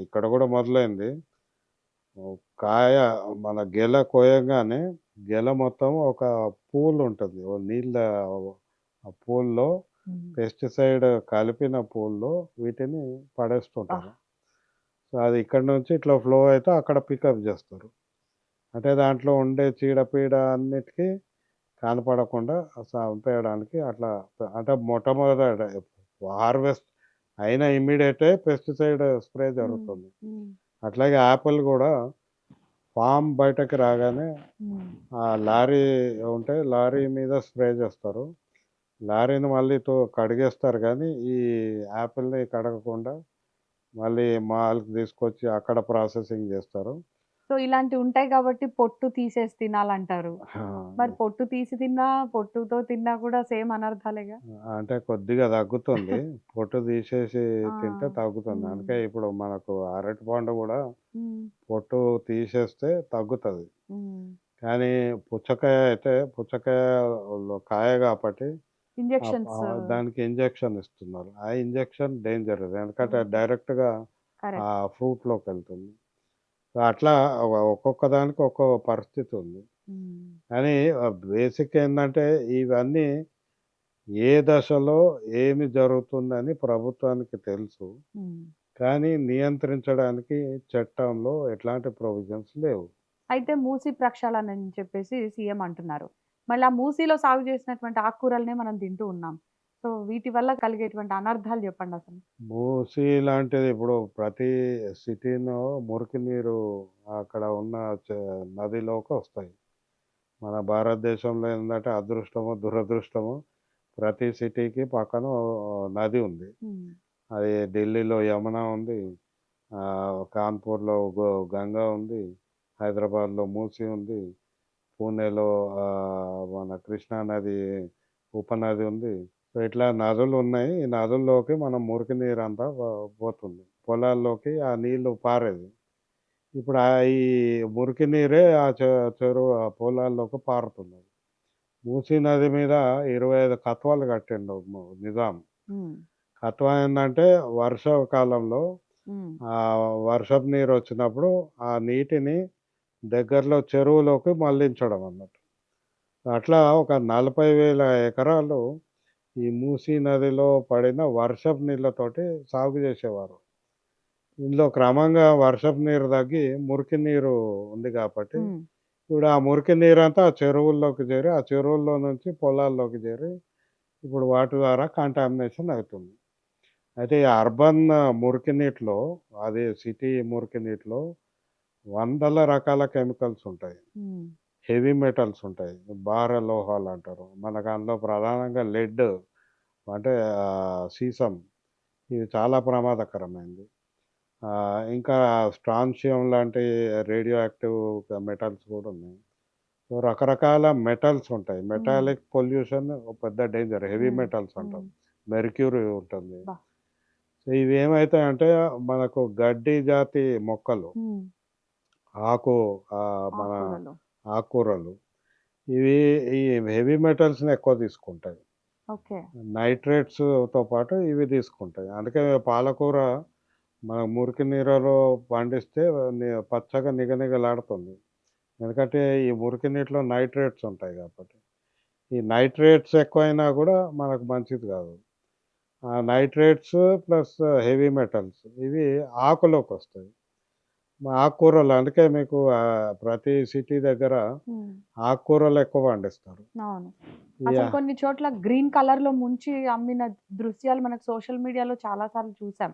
ఇక్కడ గూడా మొదలైంది. కాయ మన గెల కోయంగానే గెల మొత్తం ఒక పూల్ ఉంటుంది. ఓ నీళ్ళ ఆ పూల్‌లో హ్మ్. పెస్టిసైడ్ కలిపిన పూల్‌లో వీటిని అబ్బా! పడేస్తుంటారు. సో, అది ఇక్కడి నుంచి ఇట్లా ఫ్లో అయితే అక్కడ పికప్ జేస్తారు. అంటే దాంట్లో ఉండే చీడపీడ అన్నిటికి కనపడకుండా చంపేయడానికి అట్లా అంటే మొట్టమొదట హార్వెస్ట్ అయిన ఇమ్మీడియేటే పెస్టిసైడ్ స్ప్రే హ్మ్. జరుగుతుంది. హ్మ్. అట్లాగే యాపిల్ గూడా ఫామ్ బయటకి రాగానే హ్మ్. లారీ ఉంటే లారీ మీద స్ప్రే చేస్తారు. లారీని మళ్ళీ కడిగేస్తారు గానీ, ఈ యాపిల్‌ని కడగకుండా మళ్ళీ మాల్‌కి తీసుకొచ్చి అక్కడ ప్రాసెసింగ్ జేస్తారు. సో, ఇలాంటివి ఉంటాయి కాబట్టి పొట్టు తీసేసి తినాలంటారు. ఆ! మరి పొట్టు తీసి తిన్నా, పొట్టుతో తిన్నా కూడా సేమ్ అనర్థాలేగా? అంటే కొద్దిగా తగ్గుతుంది. పొట్టు తీసేసి ఆ! తింటే తగ్గుతుంది. హ్మ్. అందుకే ఇప్పుడు మనకు అరటిపండు గూడా హ్మ్. పొట్టు తీసేస్తే తగ్గుతది. హ్మ్. కానీ పుచ్చకాయ అయితే పుచ్చకాయలో కాయ కాబట్టి ఇంజెక్షన్స్ దానికి ఇంజెక్షన్ ఇస్తున్నారు. ఆ ఇంజెక్షన్ డేంజర్ అది. ఎందుకంటే హ్మ్. అది డైరెక్ట్‌గా కరెక్ట్. ఫ్రూట్‌లోకెళ్తుంది. సో, అట్లా ఒక్కొక్క దానికి ఒక్కో పరిస్థితి ఉంది. హ్మ్. కానీ బేసిక్ ఏందంటే ఇవన్నీ ఏ దశలో ఏమి జరుగుతుందని ప్రభుత్వానికి తెలుసు. హ్మ్. కానీ నియంత్రించడానికి చట్టంలో ఎట్లాంటి ప్రొవిజన్స్ లేవు. అయితే మూసీ ప్రక్షాళన అని చెప్పేసి సీఎం అంటున్నారు. మళ్ళీ ఆ మూసీలో సాగు చేసినటువంటి ఆకుకూరలనే మనం తింటూ ఉన్నాం. సో, వీటి వల్ల కలిగేటువంటి అనర్థాలు చెప్పండసలు? మూసీ లాంటిది ఇప్పుడు ప్రతి సిటీలో మురికి నీరు అక్కడ ఉన్న చ నదిలోకొస్తాయి. మన భారతదేశంలో ఏందంటే అదృష్టమో, దురదృష్టమో ప్రతి సిటీకి పక్కన నది ఉంది. హ్మ్. అది ఢిల్లీలో యమున ఉంది. కాన్పూర్‌లో గంగా ఉంది. హైదరాబాద్‌లో మూసీ ఉంది. పూణేలో మన కృష్ణా నది ఉపనది ఉంది. సో, ఇట్లా నదులున్నాయి. ఈ నదుల్లోకి మనం మురికి నీరంతా పోతుంది. పొలాల్లోకి ఆ నీళ్లు పారేది. ఇప్పుడు ఈ మురికి నీరే ఆ చెరువు ఆ పొలాల్లోకి పారుతున్నది. మూసీ నది మీద 25 కత్వాలు కట్టిండు నిజాం. హ్మ్. కత్వా ఏందంటే వర్షాకాలంలో హ్మ్. వర్షపు నీరొచ్చినప్పుడు ఆ నీటిని దగ్గరలో చెరువులోకి మళ్లించడం అన్నట్టు. అట్లా ఒక 40,000 ఎకరాలు ఈ మూసీ నదిలో పడిన వర్షపు నీళ్ళతోటి సాగు చేసేవారు. ఇందులో క్రమంగా వర్షపు నీరు తగ్గి మురికి నీరు ఉంది కాబట్టి, హ్మ్. ఇప్పుడు ఆ మురికి నీరంతా ఆ చెరువుల్లోకి చేరి, ఆ చెరువుల్లో నుంచి పొలాల్లోకి చేరి, ఇప్పుడు వాటి ద్వారా కంటామినేషన్ అవుతుంది. అయితే ఈ అర్బన్ మురికి నీటిలో, అదే సిటీ మురికి నీటిలో వందల రకాల కెమికల్స్ ఉంటాయి. హ్మ్. హెవీ మెటల్స్ ఉంటాయి. భార లోహాలంటారు. మనకు అందులో ప్రధానంగా లెడ్ అంటే సీసం ఇది చాలా ప్రమాదకరమైనది. ఇంకా స్ట్రాన్షియం లాంటి రేడియో యాక్టివ్ మెటల్స్ కూడా ఉన్నాయి. సో, రకరకాల మెటల్స్ ఉంటాయి. హ్మ్. మెటాలిక్ పొల్యూషన్ ఒక పెద్ద డేంజర్. హెవీ హ్మ్. మెటల్స్ హ్మ్. అంటాం. మెర్క్యూరీ ఉంటుంది. అబ్బా! సో, ఇవేమైతాయంటే మనకు గడ్డి జాతి మొక్కలు, హ్మ్. ఆకు మన ఆకుకూరలు. ఆకుకూరలు ఇవి ఈ హెవీ మెటల్స్‌ని ఎక్కువ తీసుకుంటాయి. ఓకే. నైట్రేట్స్‌తో పాటు ఇవి తీసుకుంటాయి. అందుకే పాలకూర మన మురికి నీరులో పండిస్తే పచ్చగా నిగనిగలాడుతుంది. ఎందుకంటే ఈ మురికి నీటిలో నైట్రేట్స్ ఉంటాయి కాబట్టి. ఈ నైట్రేట్స్ ఎక్కువైనా గూడా మనకు మంచిది గాదు. ఆ నైట్రేట్స్ ప్లస్ హెవీ మెటల్స్ ఇవి ఆకులోకొస్తాయి. ఆకుకూరలు అందుకే మీకు ప్రతి సిటీ దగ్గర హ్మ్. ఆకుకూరలు ఎక్కువ పండిస్తారు. అవును. ఈ అసలు కొన్ని చోట్ల గ్రీన్ కలర్‌లో ముంచి అమ్మిన దృశ్యాలు మనకు సోషల్ మీడియాలో చాలా సార్లు చూసాం.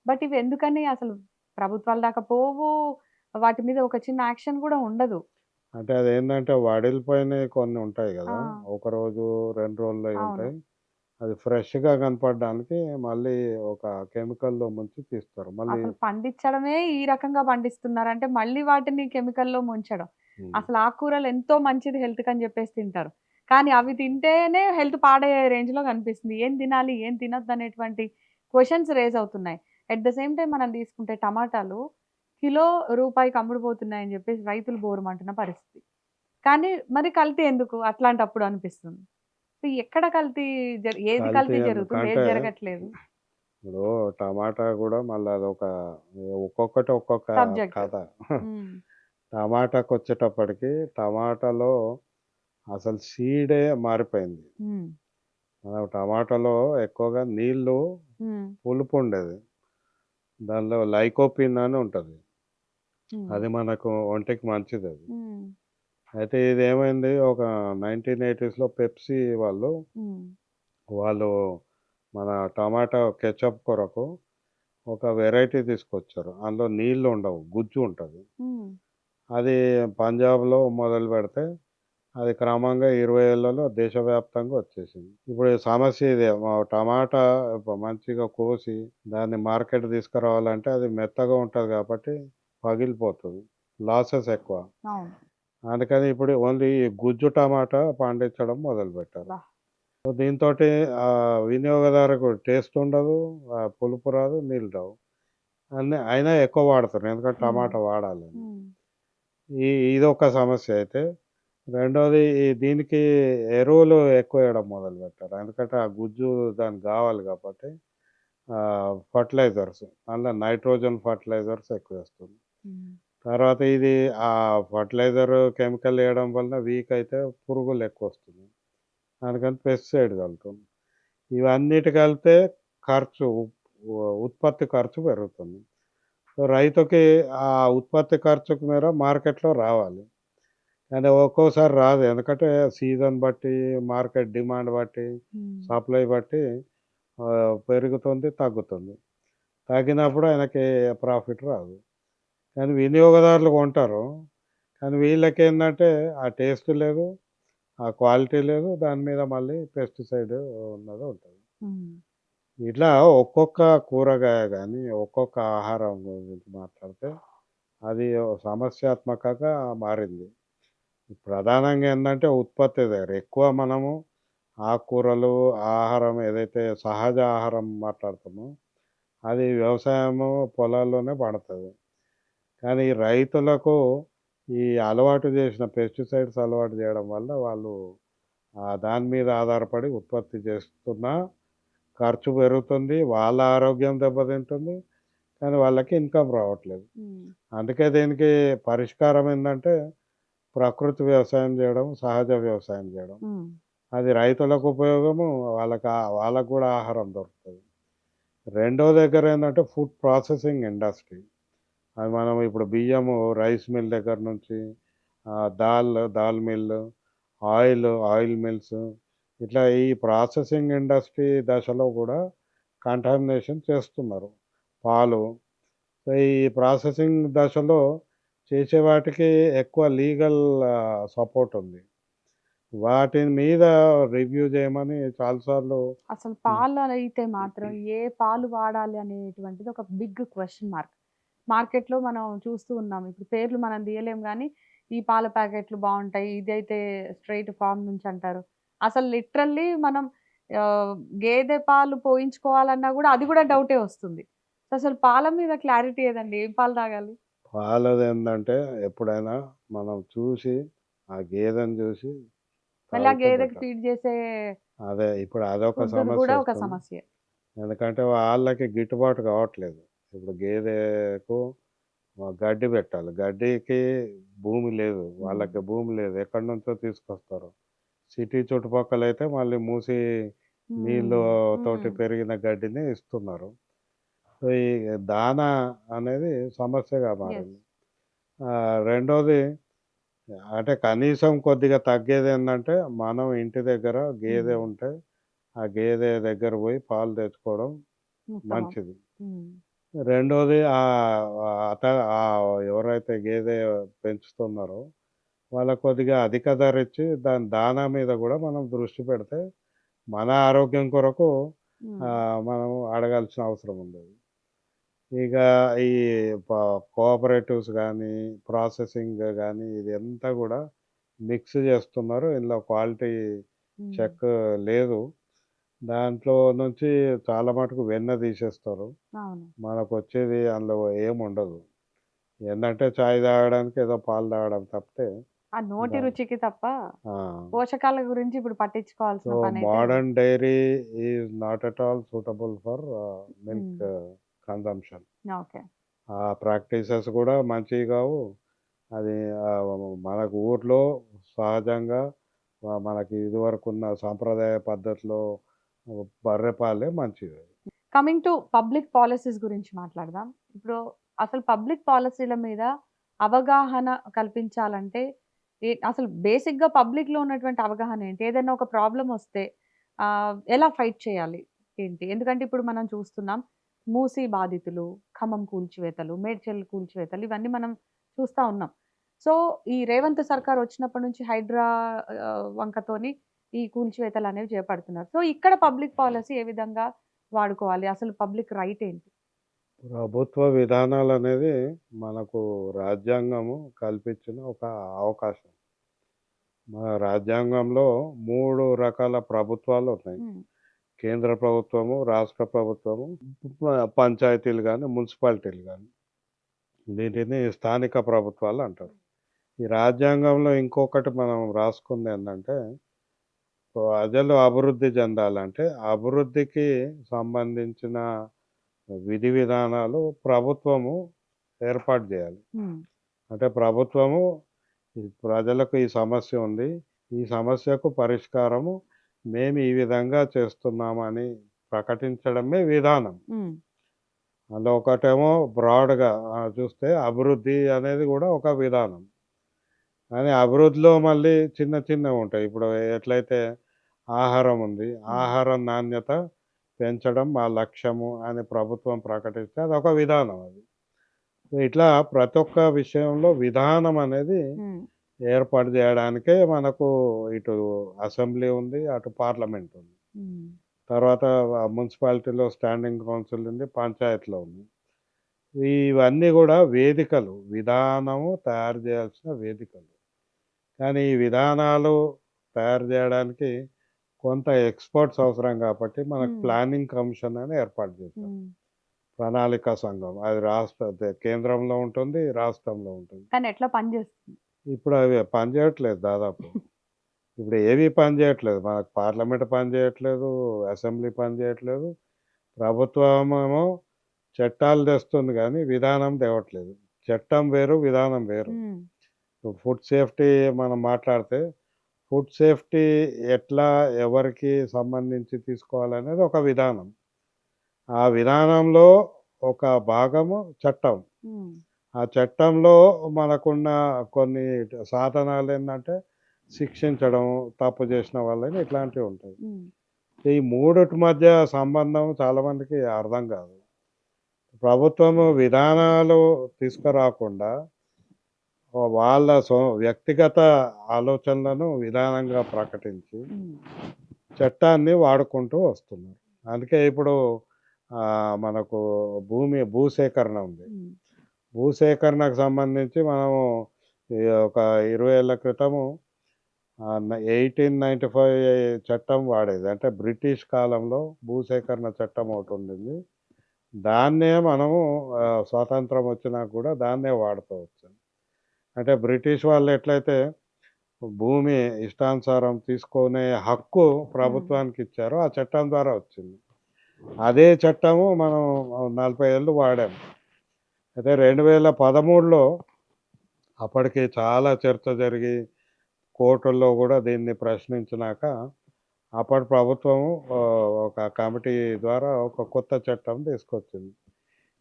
బట్ ఇవి ఎందుకని అసలు ప్రభుత్వాల దాకా పోవు. వాటి మీద ఒక చిన్న యాక్షన్ గూడా ఉండదు. అంటే అదేంటంటే వడిలిపోయినయి కొన్ని ఉంటాయి ఆ! గదా! ఒకరోజు, 2 రోజులయి అవును. ఉంటాయి. అది ఫ్రెష్‌గా కనపడడానికి మళ్ళీ ఒక కెమికల్‌లో ముంచి తీస్తారు. మళ్ళీ అసలు పండించడమే ఈ రకంగా పండిస్తున్నారంటే మళ్ళీ వాటిని కెమికల్‌లో ముంచడం. హ్మ్. అసలు ఆకుకూరలు ఎంతో మంచిది హెల్త్‌కని జెప్పేసి తింటారు. కానీ అవి తింటేనే హెల్త్ పాడయ్యే రేంజ్‌లో కనిపిస్తుంది. ఏం తినాలి? ఏం తినొద్దనేటువంటి క్వెషన్స్ రైజ్ అవుతున్నాయి. ఎట్ ద సేమ్ టైమ్ మనం తీసుకుంటే టమాటాలు కిలో రూపాయికి అమ్ముడుపోతున్నాయని జెప్పేసి రైతులు బోరుమంటున్న పరిస్థితి. కానీ మరి కల్తీ ఎందుకు అట్లాంటప్పుడు అనిపిస్తుంది. సో, ఎక్కడ కల్తీ ఏది కల్తీ కల్తీ జరుగుతుంది? ఏది ఎందుకంటే జరగట్లేదు? ఇప్పుడు టమాటా గూడా మళ్ళీ అదొక ఒక్కొక్కటి ఒక్కొక్క సబ్జెక్ట్. కథ. హ్మ్. టమాటాకొచ్చేటప్పటికి టమాటాలో అసలు సీడే మారిపోయింది. హ్మ్. మనం టమాటాలో ఎక్కువగా నీళ్ళు హ్మ్. పులుపుండేది. దానిలో లైకోపిన్ అని ఉంటది. హ్మ్. అది మనకు ఒంటికి మంచిదది. హ్మ్. అయితే ఇదేమైంది ఒక 1980స్‌లో పెప్సీ వాళ్ళు, హ్మ్. వాళ్ళు మన టమాటా కెచప్ కొరకు ఒక వెరైటీ తీసుకొచ్చారు. అందులో నీళ్లు ఉండవు. గుజ్జు ఉంటది. హ్మ్. అది పంజాబ్‌లో మొదలుపెడితే అది క్రమంగా 20 ఏళ్లలో దేశవ్యాప్తంగా వచ్చేసింది. ఇప్పుడు ఈ సమస్య ఇదే. టమాటా మంచిగా కోసి దాన్ని మార్కెట్ తీసుకురావాలంటే అది మెత్తగా ఉంటది కాబట్టి పగిలిపోతది. లాసెస్ ఎక్కువ. అవును. అందుకని ఇప్పుడు ఓన్లీ గుజ్జు టమాటా పండించడం మొదలుపెట్టారు. అబ్బా! సో, దీంతోటి వినియోగదారుకు టేస్ట్ ఉండదు, పులుపు రాదు, నీళ్ళు రావు. అయినా ఎక్కువ వాడతారు. ఎందుకంటే హ్మ్. టమాటా వాడాలని. హ్మ్. ఇదొక సమస్య అయితే. రెండోది దీనికి ఎరువులు ఎక్కువేయడం మొదలుపెట్టారు. ఎందుకంటే ఆ గుజ్జు దానికి గావాలి కాబట్టి ఫర్టిలైజర్స్ అందులో నైట్రోజన్ ఫర్టిలైజర్స్ ఎక్కువేస్తుంది. హ్మ్. తర్వాత ఇది ఫర్టిలైజర్ కెమికల్ ఎయడం వలన వీక్ అయితే పురుగులెక్కువొస్తున్నాయి. అందుకని పెస్టిసైడ్ చల్లుతున్నాం. ఇవన్నిటి కలిపితే ఖర్చు ఉత్పత్తి ఖర్చు పెరుగుతుంది. సో, రైతుకి ఆ ఉత్పత్తి ఖర్చుకు మేర మార్కెట్‌లో రావాలి. కానీ ఒక్కోసారి రాదు. ఎందుకంటే సీజన్ బట్టి, మార్కెట్ డిమాండ్ బట్టి, హ్మ్. సప్లై బట్టి పెరుగుతుంది, తగ్గుతుంది. తగ్గినప్పుడు ఆయనకి ప్రాఫిట్ రాదు. కానీ వినియోగదారులు కొంటారు. కానీ వీళ్ళకేందంటే ఆ టేస్ట్ లేదు, ఆ క్వాలిటీ లేదు. దాని మీద మళ్ళీ పెస్టిసైడ్ ఉన్నది ఉంటది. హ్మ్. ఇట్లా ఒక్కొక్క కూరగాయ గాని, ఒక్కొక్క ఆహారం గురించి మాట్లాడితే అది సమస్యాత్మకంగా మారింది. ప్రధానంగా ఏందంటే ఉత్పత్తి దగ్గర. ఎక్కువ మనము ఆకుకూరలు, ఆహారం ఏదైతే సహజ ఆహారం మాట్లాడుతామో, అది వ్యవసాయము పొలాల్లోనే పండుతది. కానీ ఈ రైతులకు ఈ అలవాటు చేసిన పెస్టిసైడ్స్ అలవాటు చేయడం వల్ల వాళ్ళు దాని మీద ఆధారపడి ఉత్పత్తి చేస్తున్నా ఖర్చు పెరుగుతుంది. వాళ్ళ ఆరోగ్యం దెబ్బతింటుంది. కానీ వాళ్ళకి ఇన్‌కమ్ రావట్లేదు. హ్మ్. అందుకే దీనికి పరిష్కారం ఏందంటే ప్రకృతి వ్యవసాయం చేయడం, సహజ వ్యవసాయం చేయడం. హ్మ్. అది రైతులకు ఉపయోగము. వాళ్ళకి గూడా ఆహారం దొరుకుతది. రెండో దగ్గర ఏందంటే ఫుడ్ ప్రాసెసింగ్ ఇండస్ట్రీ. అది మనం ఇప్పుడు బియ్యము రైస్ మిల్ దగ్గర నుంచి దాల్ మిల్లు, ఆయిల్ మిల్స్ ఇట్లా ఈ ప్రాసెసింగ్ ఇండస్ట్రీ దశలో గూడా కంటామినేషన్ చేస్తున్నారు. పాలు. సో, ఈ ప్రాసెసింగ్ దశలో చేసే వాటికి ఎక్కువ లీగల్ సపోర్ట్ ఉంది. వాటి మీద రివ్యూ చేయమని చాలా సార్లు. అసలు హ్మ్. పాలనైతే మాత్రం ఏ పాలు వాడాలి అనేటువంటిది ఒక బిగ్ క్వెషన్ మార్క్. మార్కెట్‌లో మనం చూస్తూ ఉన్నాం. ఇప్పుడు పేర్లు మనం తీయలేం గానీ, ఈ పాల ప్యాకెట్లు బావుంటాయి. ఇదైతే స్ట్రెయిట్ ఫార్మ్ నుంచి అంటారు. అసలు లిటరల్లీ మనం ఆహ్, గేదె పాలు పోయించుకోవాలన్నా గూడా అది గూడా డౌటే వస్తుంది. అసలు పాల మీద క్లారిటీ ఏదండి? ఏం పాలు తాగాలి? పాలదేందంటే ఎప్పుడైనా మనం చూసి, ఆ గేదెని చూసి మళ్ళీ ఆ తాగితే గేదెకి బెటర్. ఫీడ్ చేసే అదే ఇప్పుడు అదొక ఫుడ్‌ది గూడా ఒక సమస్యొస్తుంది. సమస్యే. ఎందుకంటే వాళ్ళకి గిట్టుబాటు కావట్లేదు. ఇప్పుడు గేదెకు గడ్డి పెట్టాలి. గడ్డికి భూమి లేదు. హ్మ్. వాళ్ళకి భూమి లేదు. ఎక్కడి నుంచో తీసుకొస్తారు. సిటీ చుట్టుపక్కలైతే మళ్ళీ మూసీ నీళ్ళు హ్మ్. తోటి హ్మ్. పెరిగిన గడ్డిని ఇస్తున్నారు. సో, ఈ దానా అనేది సమస్యగా యెస్. మారింది. రెండోది అంటే కనీసం కొద్దిగా తగ్గేదేందంటే, మనం ఇంటి దగ్గర హ్మ్. గేదె ఉంటే, ఆ గేదె దగ్గర పోయి పాలు తెచ్చుకోవడం ఉత్తమం. మంచిది. హ్మ్. రెండోది ఎవరైతే గేదె పెంచుతున్నారో, వాళ్ళకి కొద్దిగా అధిక ధర ఇచ్చి, దాని దానా మీద గూడా మనం దృష్టి పెడితే, మన ఆరోగ్యం కొరకు హ్మ్. మనం అడగాల్సిన అవసరం ఉండదు. ఇక ఈ ప కోఆపరేటివ్స్ గానీ, ప్రాసెసింగ్ గానీ ఇదంతా గూడా మిక్స్ జేస్తున్నారు. ఇందులో క్వాలిటీ హ్మ్. చెక్ లేదు. దాంట్లో నుంచి చాలా మటుకు వెన్న తీసేస్తారు. అవును. మనకొచ్చేది అందులో ఏముండదు. ఏందంటే చాయ్ తాగడానికి ఏదో పాలు తాగడం తప్పితే ఆ నోటి దాన్ రుచికి తప్ప ఆ! పోషకాల గురించి ఇప్పుడు సో, పట్టించుకోవాల్సిన పనైతే లేదు. Modern dairy is not at all suitable for hmm. Milk consumption. Okay. ఆ ప్రాక్టీసెస్ గూడా మంచివి గావు. అది మనకు ఊర్లో సహజంగా మనకి ఇదివరకున్న సాంప్రదాయ పద్ధతిలో బర్రె పాలే మంచివి. కమింగ్ టు పబ్లిక్ పాలిసీస్ గురించి మాట్లాడదాం. ఇప్పుడు అసలు పబ్లిక్ పాలిసీల మీద అవగాహన కల్పించాలంటే అసలు బేసిక్‌గా పబ్లిక్‌లో ఉన్నటువంటి అవగాహన ఏంటి? ఏదైనా ఒక ప్రాబ్లమ్ వస్తే ఎలా ఫైట్ చేయాలి? ఏంటి? ఎందుకంటే ఇప్పుడు మనం చూస్తున్నాం. మూసీ బాధితులు, ఖమ్మం కూల్చివేతలు, మేడ్చల్ కూల్చివేతలు ఇవన్నీ మనం చూస్తా ఉన్నాం. సో, ఈ రేవంత్ సర్కార్ వచ్చినప్పటి నుంచి హైడ్రా వంకతోని ఈ కూల్చివేతలనేవి చేపడుతున్నారు. సో, ఇక్కడ పబ్లిక్ పాలిసీ ఏ విధంగా వాడుకోవాలి? అసలు పబ్లిక్ రైట్ ఏంటి? ప్రభుత్వ విధానాలనేది మనకు రాజ్యాంగము కల్పించిన ఒక అవకాశం. మన రాజ్యాంగంలో 3 రకాల ప్రభుత్వాలున్నాయి. హ్మ్. కేంద్ర ప్రభుత్వము, రాష్ట్ర ప్రభుత్వము, పంచాయతీలు గాని, మున్సిపాలిటీలు గాని. వీటిని స్థానిక ప్రభుత్వాలంటారు. ఈ రాజ్యాంగంలో ఇంకొకటి మనం రాసుకుందేందంటే, ప్రజలు అభివృద్ధి చెందాలంటే, అభివృద్ధికి సంబంధించిన విధి విధానాలు ప్రభుత్వము ఏర్పాటు జేయాలి. హ్మ్. అంటే ప్రభుత్వము ఈ ప్రజలకు ఈ సమస్య ఉంది. ఈ సమస్యకు పరిష్కారము మేము ఈ విధంగా చేస్తున్నామని ప్రకటించడమే విధానం. హ్మ్. అందులో ఒకటేమో బ్రాడ్‌గా చూస్తే అభివృద్ధి అనేది గూడా ఒక విధానం. కానీ అభివృద్ధిలో మళ్ళీ చిన్న చిన్నవుంటాయి. ఇప్పుడు ఎట్లయితే ఆహారం ఉంది. హ్మ్. ఆహారం నాణ్యత పెంచడం మా లక్ష్యము అని ప్రభుత్వం ప్రకటిస్తే అదొక విధానం అది. ఇట్లా ప్రతి ఒక్క విషయంలో విధానం అనేది హ్మ్. ఏర్పాటు జేయడానికే మనకు ఇటు అసెంబ్లీ ఉంది. అటు పార్లమెంట్ ఉంది. హ్మ్. తర్వాత మున్సిపాలిటీలో స్టాండింగ్ కౌన్సిల్ ఉంది. పంచాయత్‌లో ఉంది. ఇవన్నీ గూడా వేదికలు. విధానము తయారు జేయాల్సిన వేదికలు. కానీ ఈ విధానాలు తయారు జేయడానికి కొంత ఎక్స్‌పర్ట్స్ అవసరం గాబట్టి మనకు హ్మ్. ప్లానింగ్ కమిషన్ అని ఏర్పాటు చేశాం. హ్మ్. ప్రణాళికా సంఘం. అది కేంద్రంలో ఉంటుంది. రాష్ట్రంలో ఉంటుంది. కానీ ఎట్లా పనిచేస్తుంది? ఇప్పుడు అవి పనిచేయట్లేదు దాదాపు. ఇప్పుడు ఏవి పనిచేయట్లేదు. మనకు పార్లమెంట్ పనిచేయట్లేదు. అసెంబ్లీ పనిచేయట్లేదు. ప్రభుత్వమేమో చట్టాలు తెస్తుంది గానీ, విధానం తేవట్లేదు. చట్టం వేరు, విధానం వేరు. హ్మ్. ఇప్పుడు ఫుడ్ సేఫ్టీ మనం మాట్లాడితే, ఫుడ్ సేఫ్టీ ఎట్లా, ఎవరికి సంబంధించి తీసుకోవాలనేది ఒక విధానం. ఆ విధానంలో ఒక భాగము చట్టం. హ్మ్. ఆ చట్టంలో మనకున్న కొన్ని సాధనాలేందంటే, శిక్షించడం, తప్పు చేసిన వాళ్ళని ఇట్లాంటివుంటాయి. హ్మ్. ఈ మూడిటి మధ్య సంబంధం చాలామందికి అర్థం కాదు. ప్రభుత్వము విధానాలు తీసుకురాకుండా వాళ్ళ వ్యక్తిగత ఆలోచనలను విధానంగా ప్రకటించి, హ్మ్. చట్టాన్ని వాడుకుంటూ వస్తున్నారు. అందుకే ఇప్పుడు మనకు భూసేకరణ ఉంది. హ్మ్. భూసేకరణకు సంబంధించి మనము ఈ ఒక 20 ఏళ్ల క్రితము 1895 చట్టం వాడేది. అంటే బ్రిటిష్ కాలంలో భూసేకరణ చట్టం ఒకటుండింది. దాన్నే మనము స్వాతంత్రం వచ్చినాక గూడా దాన్నే వాడుతూ వచ్చాం. అంటే బ్రిటిష్ వాళ్ళు ఎట్లయితే భూమి ఇష్టానుసారం తీసుకునే హక్కు హ్మ్. ప్రభుత్వానికిచ్చారో ఆ చట్టం ద్వారా వచ్చింది. అదే చట్టము మనం 40 ఏళ్ళు వాడాము. అయితే 2013లో అప్పటికి చాలా చర్చ జరిగి కోర్టుల్లో గూడా దీన్ని ప్రశ్నించినాక అప్పటి ప్రభుత్వము ఒక కమిటీ ద్వారా ఒక కొత్త చట్టం తీసుకొచ్చింది.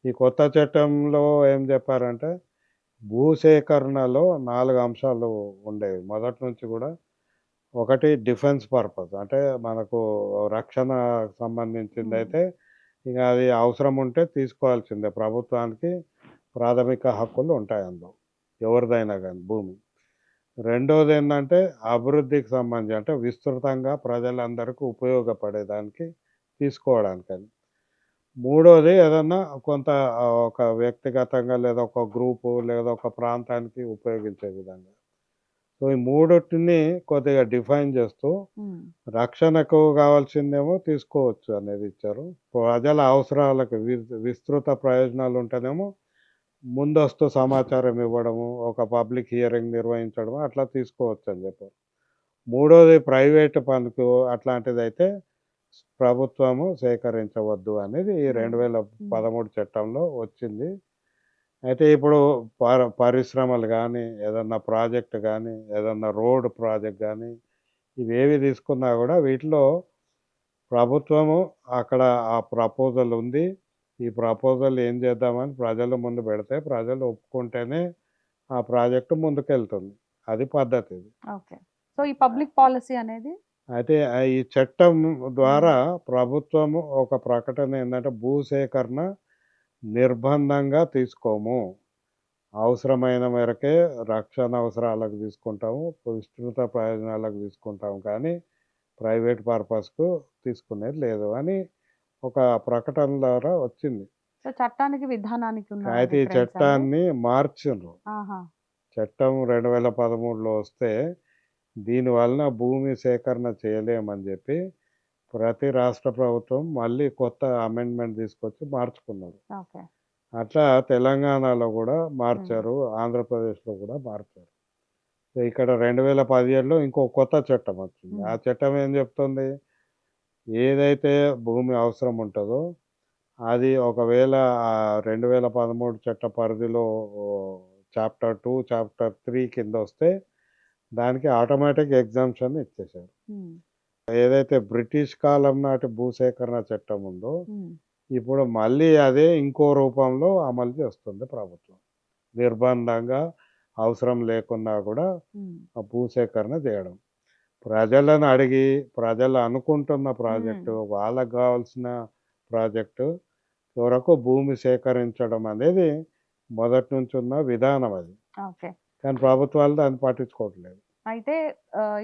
ఈ కొత్త చట్టంలో ఏం జెప్పారంటే, భూసేకరణలో 4 అంశాలు ఉండేవి. మొదటి నుంచి గూడా ఒకటి డిఫెన్స్ పర్పస్ అంటే మనకు రక్షణ హ్మ్. సంబంధించిందైతే ఇక అది అవసరం ఉంటే తీసుకోవాల్సిందే. ప్రభుత్వానికి ప్రాథమిక హక్కులు ఉంటాయి అందులో. ఎవరిదైనా గాని భూమి. రెండోదేందంటే అభివృద్ధికి సంబంధించి అంటే విస్తృతంగా ప్రజలందరికి ఉపయోగపడేదానికి తీసుకోవడానికని. మూడోది ఏదన్నా కొంత ఒక వ్యక్తిగతంగా లేదా ఒక గ్రూపు లేదా ఒక ప్రాంతానికి ఉపయోగించే విధంగా. సో, ఈ మూడిటిని కొద్దిగా డిఫైన్ చేస్తూ హ్మ్. రక్షణకు కావాల్సిందేమో తీసుకోవచ్చు అనేది ఇచ్చారు. ప్రజల అవసరాలకు విస్తృత ప్రయోజనాలుంటేనేమో ముందస్తు సమాచారం ఇవ్వడము, ఒక పబ్లిక్ హియరింగ్ నిర్వహించడం అట్లా తీసుకోవచ్చని చెప్పారు. మూడోది ప్రైవేట్ పనుకు అట్లాంటిదైతే ప్రభుత్వము సేకరించవద్దు అనేది ఈ హ్మ్. హ్మ్. 2013 చట్టంలో వచ్చింది. అయితే ఇప్పుడు పరిశ్రమలు గానీ, ఏదన్నా ప్రాజెక్ట్ గానీ, ఏదన్నా రోడ్ ప్రాజెక్ట్ గానీ, ఇవేవి తీసుకున్నా గూడా వీటిలో ప్రభుత్వము అక్కడ ఆ ప్రపోజల్ ఉంది. ఈ ప్రపోజల్ ఏం చేద్దామని ప్రజల ముందు పెడితే, ప్రజలు ఒప్పుకుంటేనే ఆ ప్రాజెక్ట్ ముందుకెళ్తుంది. అది పద్ధతి ఇది. ఓకే. సో, ఈ పబ్లిక్ పాలిసీ అనేది అయితే ఈ చట్టం ద్వారా ప్రభుత్వము ఒక ప్రకటన ఏందంటే భూసేకరణ నిర్బంధంగా తీసుకోము. అవసరమైన మేరకే రక్షణ అవసరాలకు తీసుకుంటాము. విస్తృత ప్రయోజనాలకు తీసుకుంటాం కానీ ప్రైవేట్ పర్పస్‌కు తీసుకునేది లేదు అని ఒక ప్రకటన ద్వారా వచ్చింది. సో, చట్టానికి, విధానానికి ఉన్న అయితే ఈ డిఫరెన్స్ అండి? చట్టాన్ని మార్చిండ్రు. ఆహా! చట్టం 2013లో వస్తే దీని వలన భూమి సేకరణ చేయలేమని చెప్పి ప్రతి రాష్ట్ర ప్రభుత్వం మళ్ళీ కొత్త అమెండ్మెంట్ తీసుకొచ్చి మార్చుకున్నారు. ఓకే. అట్లా తెలంగాణలో కూడా మార్చారు. ఆంధ్రప్రదేశ్‌లో కూడా మార్చారు. సో, ఇక్కడ 2017లో ఇంకో కొత్త చట్టం వచ్చింది. ఆ చట్టం ఏం చెప్తుంది? ఏదైతే భూమి అవసరం ఉంటదో అది ఒకవేళ 2013 చట్ట పరిధిలో చాప్టర్ 2, చాప్టర్ 3 కిందొస్తే దానికి ఆటోమేటిక్ ఎగ్జామ్షన్ ఇచ్చేశారు. ఏదైతే బ్రిటిష్ కాలం నాటి భూసేకరణ చట్టం ఉందో ఇప్పుడు మళ్ళీ అదే ఇంకో రూపంలో అమలు చేస్తుంది ప్రభుత్వం. నిర్బంధంగా అవసరం లేకున్నా కూడా ఆ భూసేకరణ చేయడం. ప్రజలను అడిగి ప్రజలు అనుకుంటున్న ప్రాజెక్టు, వాళ్ళకి కావాల్సిన ప్రాజెక్టు కొరకు భూమి సేకరించడం అనేది మొదటి నుంచి ఉన్న విధానం అది. ఓకే. కానీ ప్రభుత్వాలు దాన్ని పట్టించుకోవట్లేదు. అయితే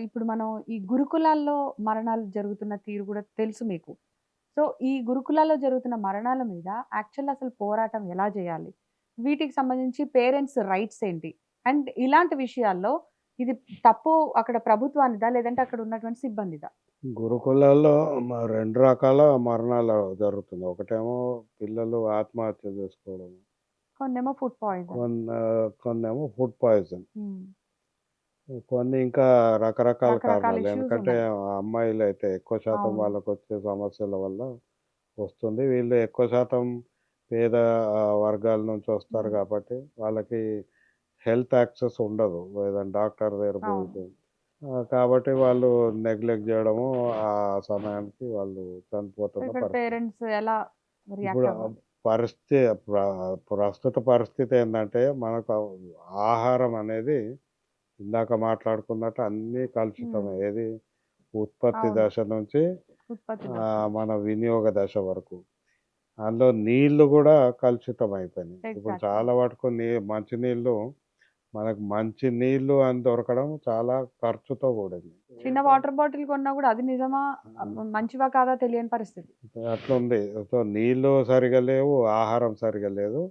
ఇప్పుడు మనం ఈ గురుకులాల్లో మరణాలు జరుగుతున్న తీరు కూడా తెలుసు మీకు. సో, ఈ గురుకులాల్లో జరుగుతున్న మరణాల మీద యాక్చువల్ అసలు పోరాటం ఎలా చేయాలి? వీటికి సంబంధించి పేరెంట్స్ రైట్స్ ఏంటి? అండ్ ఇలాంటి విషయాల్లో ఇది తప్పు అక్కడ ప్రభుత్వానిదా? లేదంటే అక్కడ ఉన్నటువంటి సిబ్బందిదా? గురుకులాల్లో 2 రకాల మరణాలు జరుగుతున్నాయి. ఒకటేమో పిల్లలు ఆత్మహత్య చేసుకోవడం. కొన్నేమో ఫుడ్ పాయిజన్. కొన్నేమో ఫుడ్ పాయిజన్. కొన్ని ఇంకా రకరకాల రకరకాల కారణాలు. ఇష్యూస్ ఎందుకంటే ఉన్నాయి. అమ్మాయిలైతే ఎక్కువ శాతం అవును. వాళ్ళకొచ్చే సమస్యల వల్ల వస్తుంది. వీళ్ళు ఎక్కువ శాతం పేద వర్గాల నుంచి వస్తారు కాబట్టి వాళ్ళకి హెల్త్ యాక్సెస్ ఉండదు. ఏదైనా డాక్టర్ దగ్గర అవును. పోయి కాబట్టి వాళ్ళు నెగ్లెక్ట్ చేయడము ఆ సమయానికి వాళ్ళు సో, చనిపోతున్న ఇక్కడ పరిస్థితి. పేరెంట్స్ ఎలా ఇప్పుడు రియాక్ట్ అవ్వాలి? ప్రస్తుత పరిస్థితి ఏందంటే మనకు ఆహారం అనేది ఇందాక మాట్లాడుకున్నట్టు అన్నీ కలుషితమే. ఏది ఉత్పత్తి అవును. దశ నుంచి ఉత్పత్తి దశ. మన వినియోగ దశ వరకు. అందులో నీళ్ళు కూడా కలుషితం అయిపోయినాయి. ఇప్పుడు ఎగ్జాక్ట్‌లీ. చాలా వరకు మంచినీళ్ళు మనకు మంచి నీళ్ళు అని దొరకడం చాలా ఖర్చుతో కూడింది. చిన్న వాటర్ బాటిల్ కొన్నా కూడా అది నిజమా? మంచివా కాదా తెలియని పరిస్థితి. అట్లుంది. సో, నీళ్ళు సరిగ్గా లేవు, ఆహారం సరిగ్గా లేదు.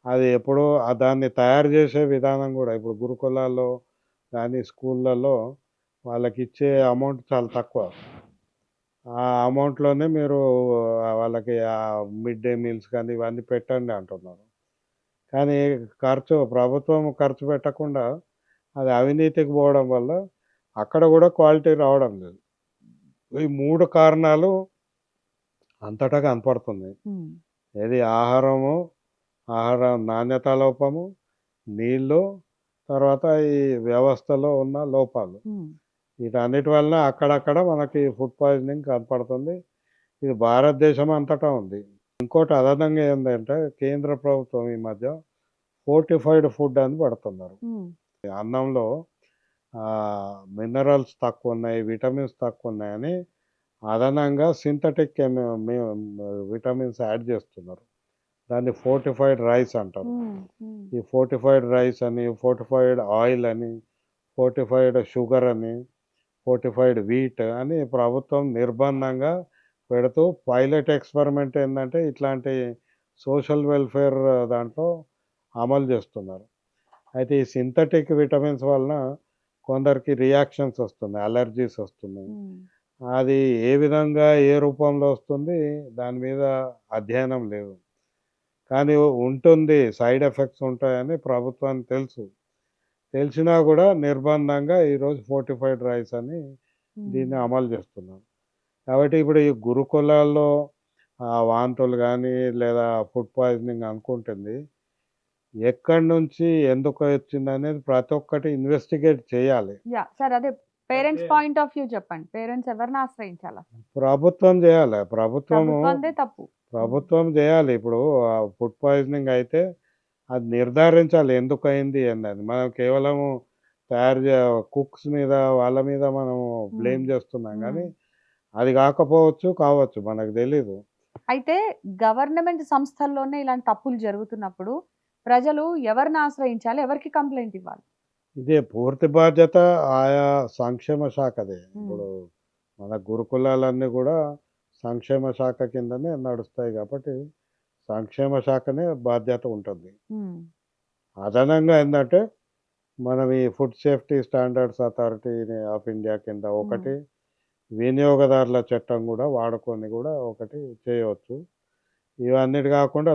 అది ఎప్పుడో దాన్ని తయారు చేసే విధానం కూడా ఇప్పుడు గురుకులాల్లో కానీ స్కూళ్ళలో వాళ్ళకిచ్చే అమౌంట్ చాలా తక్కువ. ఆ అమౌంట్‌లోనే మీరు వాళ్ళకి మిడ్ డే మీల్స్ కానీ ఇవన్నీ పెట్టండి అంటున్నారు. కానీ ప్రభుత్వం ఖర్చు పెట్టకుండా అది అవినీతికి పోవడం వల్ల అక్కడ కూడా క్వాలిటీ రావడం లేదు. ఈ 3 కారణాలు అంతటా కనపడుతున్నాయి. ఏది ఆహార నాణ్యత లోపము, నీళ్ళు, తర్వాత ఈ వ్యవస్థలో ఉన్న లోపాలు. వీటన్నిటి వలన అక్కడక్కడ మనకి ఫుడ్ పాయిజనింగ్ కనపడుతుంది. ఇది భారతదేశం అంతటా ఉంది. ఇంకోటి అదనంగా ఏందంటే కేంద్ర ప్రభుత్వం ఈ మధ్య ఫోర్టిఫైడ్ ఫుడ్ అని పెడుతున్నారు. అన్నంలో మినరల్స్ తక్కువున్నాయి, విటమిన్స్ తక్కువున్నాయని అదనంగా సింథటిక్ విటమిన్స్ యాడ్ చేస్తున్నారు. దాన్ని ఫోర్టిఫైడ్ రైస్ అంటారు. ఈ ఫోర్టిఫైడ్ రైస్ అని, ఫోర్టిఫైడ్ ఆయిల్ అని, ఫోర్టిఫైడ్ షుగర్ అని, ఫోర్టిఫైడ్ వీట్ అని ప్రభుత్వం నిర్బంధంగా పెడుతూ పైలట్ ఎక్స్పెరిమెంట్ ఏందంటే ఇట్లాంటి సోషల్ వెల్ఫేర్ దాంట్లో అమలు చేస్తున్నారు. అయితే ఈ సింథటిక్ విటమిన్స్ వలన కొందరికి రియాక్షన్స్ వస్తున్నాయి, అలర్జీస్ వస్తున్నాయి. అది ఏ విధంగా ఏ రూపంలో వస్తుంది దాని మీద అధ్యయనం లేదు. కానీ ఉంటుంది, సైడ్ ఎఫెక్ట్స్ ఉంటాయని ప్రభుత్వానికి తెలుసు. తెలిసినా కూడా నిర్బంధంగా ఈరోజు ఫోర్టిఫైడ్ రైస్ అని దీన్ని అమలు చేస్తున్నారు. కాబట్టి ఇప్పుడు ఈ గురుకులాల్లో వాంతులు కానీ లేదా ఫుడ్ పాయిజనింగ్ అనుకుంటుంది ఎక్కడి నుంచి ఎందుకు వచ్చిందనేది ప్రతి ఒక్కటి ఇన్వెస్టిగేట్ చేయాలి. సార్ అదే పేరెంట్స్ పాయింట్ ఆఫ్ వ్యూ చెప్పండి. పేరెంట్స్ ఎవరిని ఆశ్రయించాలా? ప్రభుత్వం చేయాలి. ప్రభుత్వందే తప్పు. ప్రభుత్వం చేయాలి. ఇప్పుడు ఫుడ్ పాయిజనింగ్ అయితే అది నిర్ధారించాలి ఎందుకు అయింది అన్నది. మనం కేవలము తయారు జే కుక్స్ మీద వాళ్ళ మీద మనం హ్మ్. బ్లేమ్ చేస్తున్నాం హ్మ్. గానీ, అది కాకపోవచ్చు, కావచ్చు మనకు తెలీదు. అయితే గవర్నమెంట్ సంస్థల్లోనే ఇలాంటి తప్పులు జరుగుతున్నప్పుడు ప్రజలు ఎవరిని ఆశ్రయించాలి? ఎవరికి కంప్లెయింట్ ఇవ్వాలి? ఇదే పూర్తి బాధ్యత ఆయా సంక్షేమ శాఖదే. హ్మ్. ఇప్పుడు మన గురుకులాలన్నీ గూడా సంక్షేమ శాఖ కిందనే నడుస్తాయి గాబట్టి, సంక్షేమ శాఖనే బాధ్యత ఉంటుంది. హ్మ్. అదనంగా ఏందంటే, మనం ఈ food safety standards authority of India కింద హ్మ్. ఒకటి, వినియోగదారుల చట్టం గూడా వాడుకొని గూడా ఒకటి చేయవచ్చు. ఇవన్నిటి గాకుండా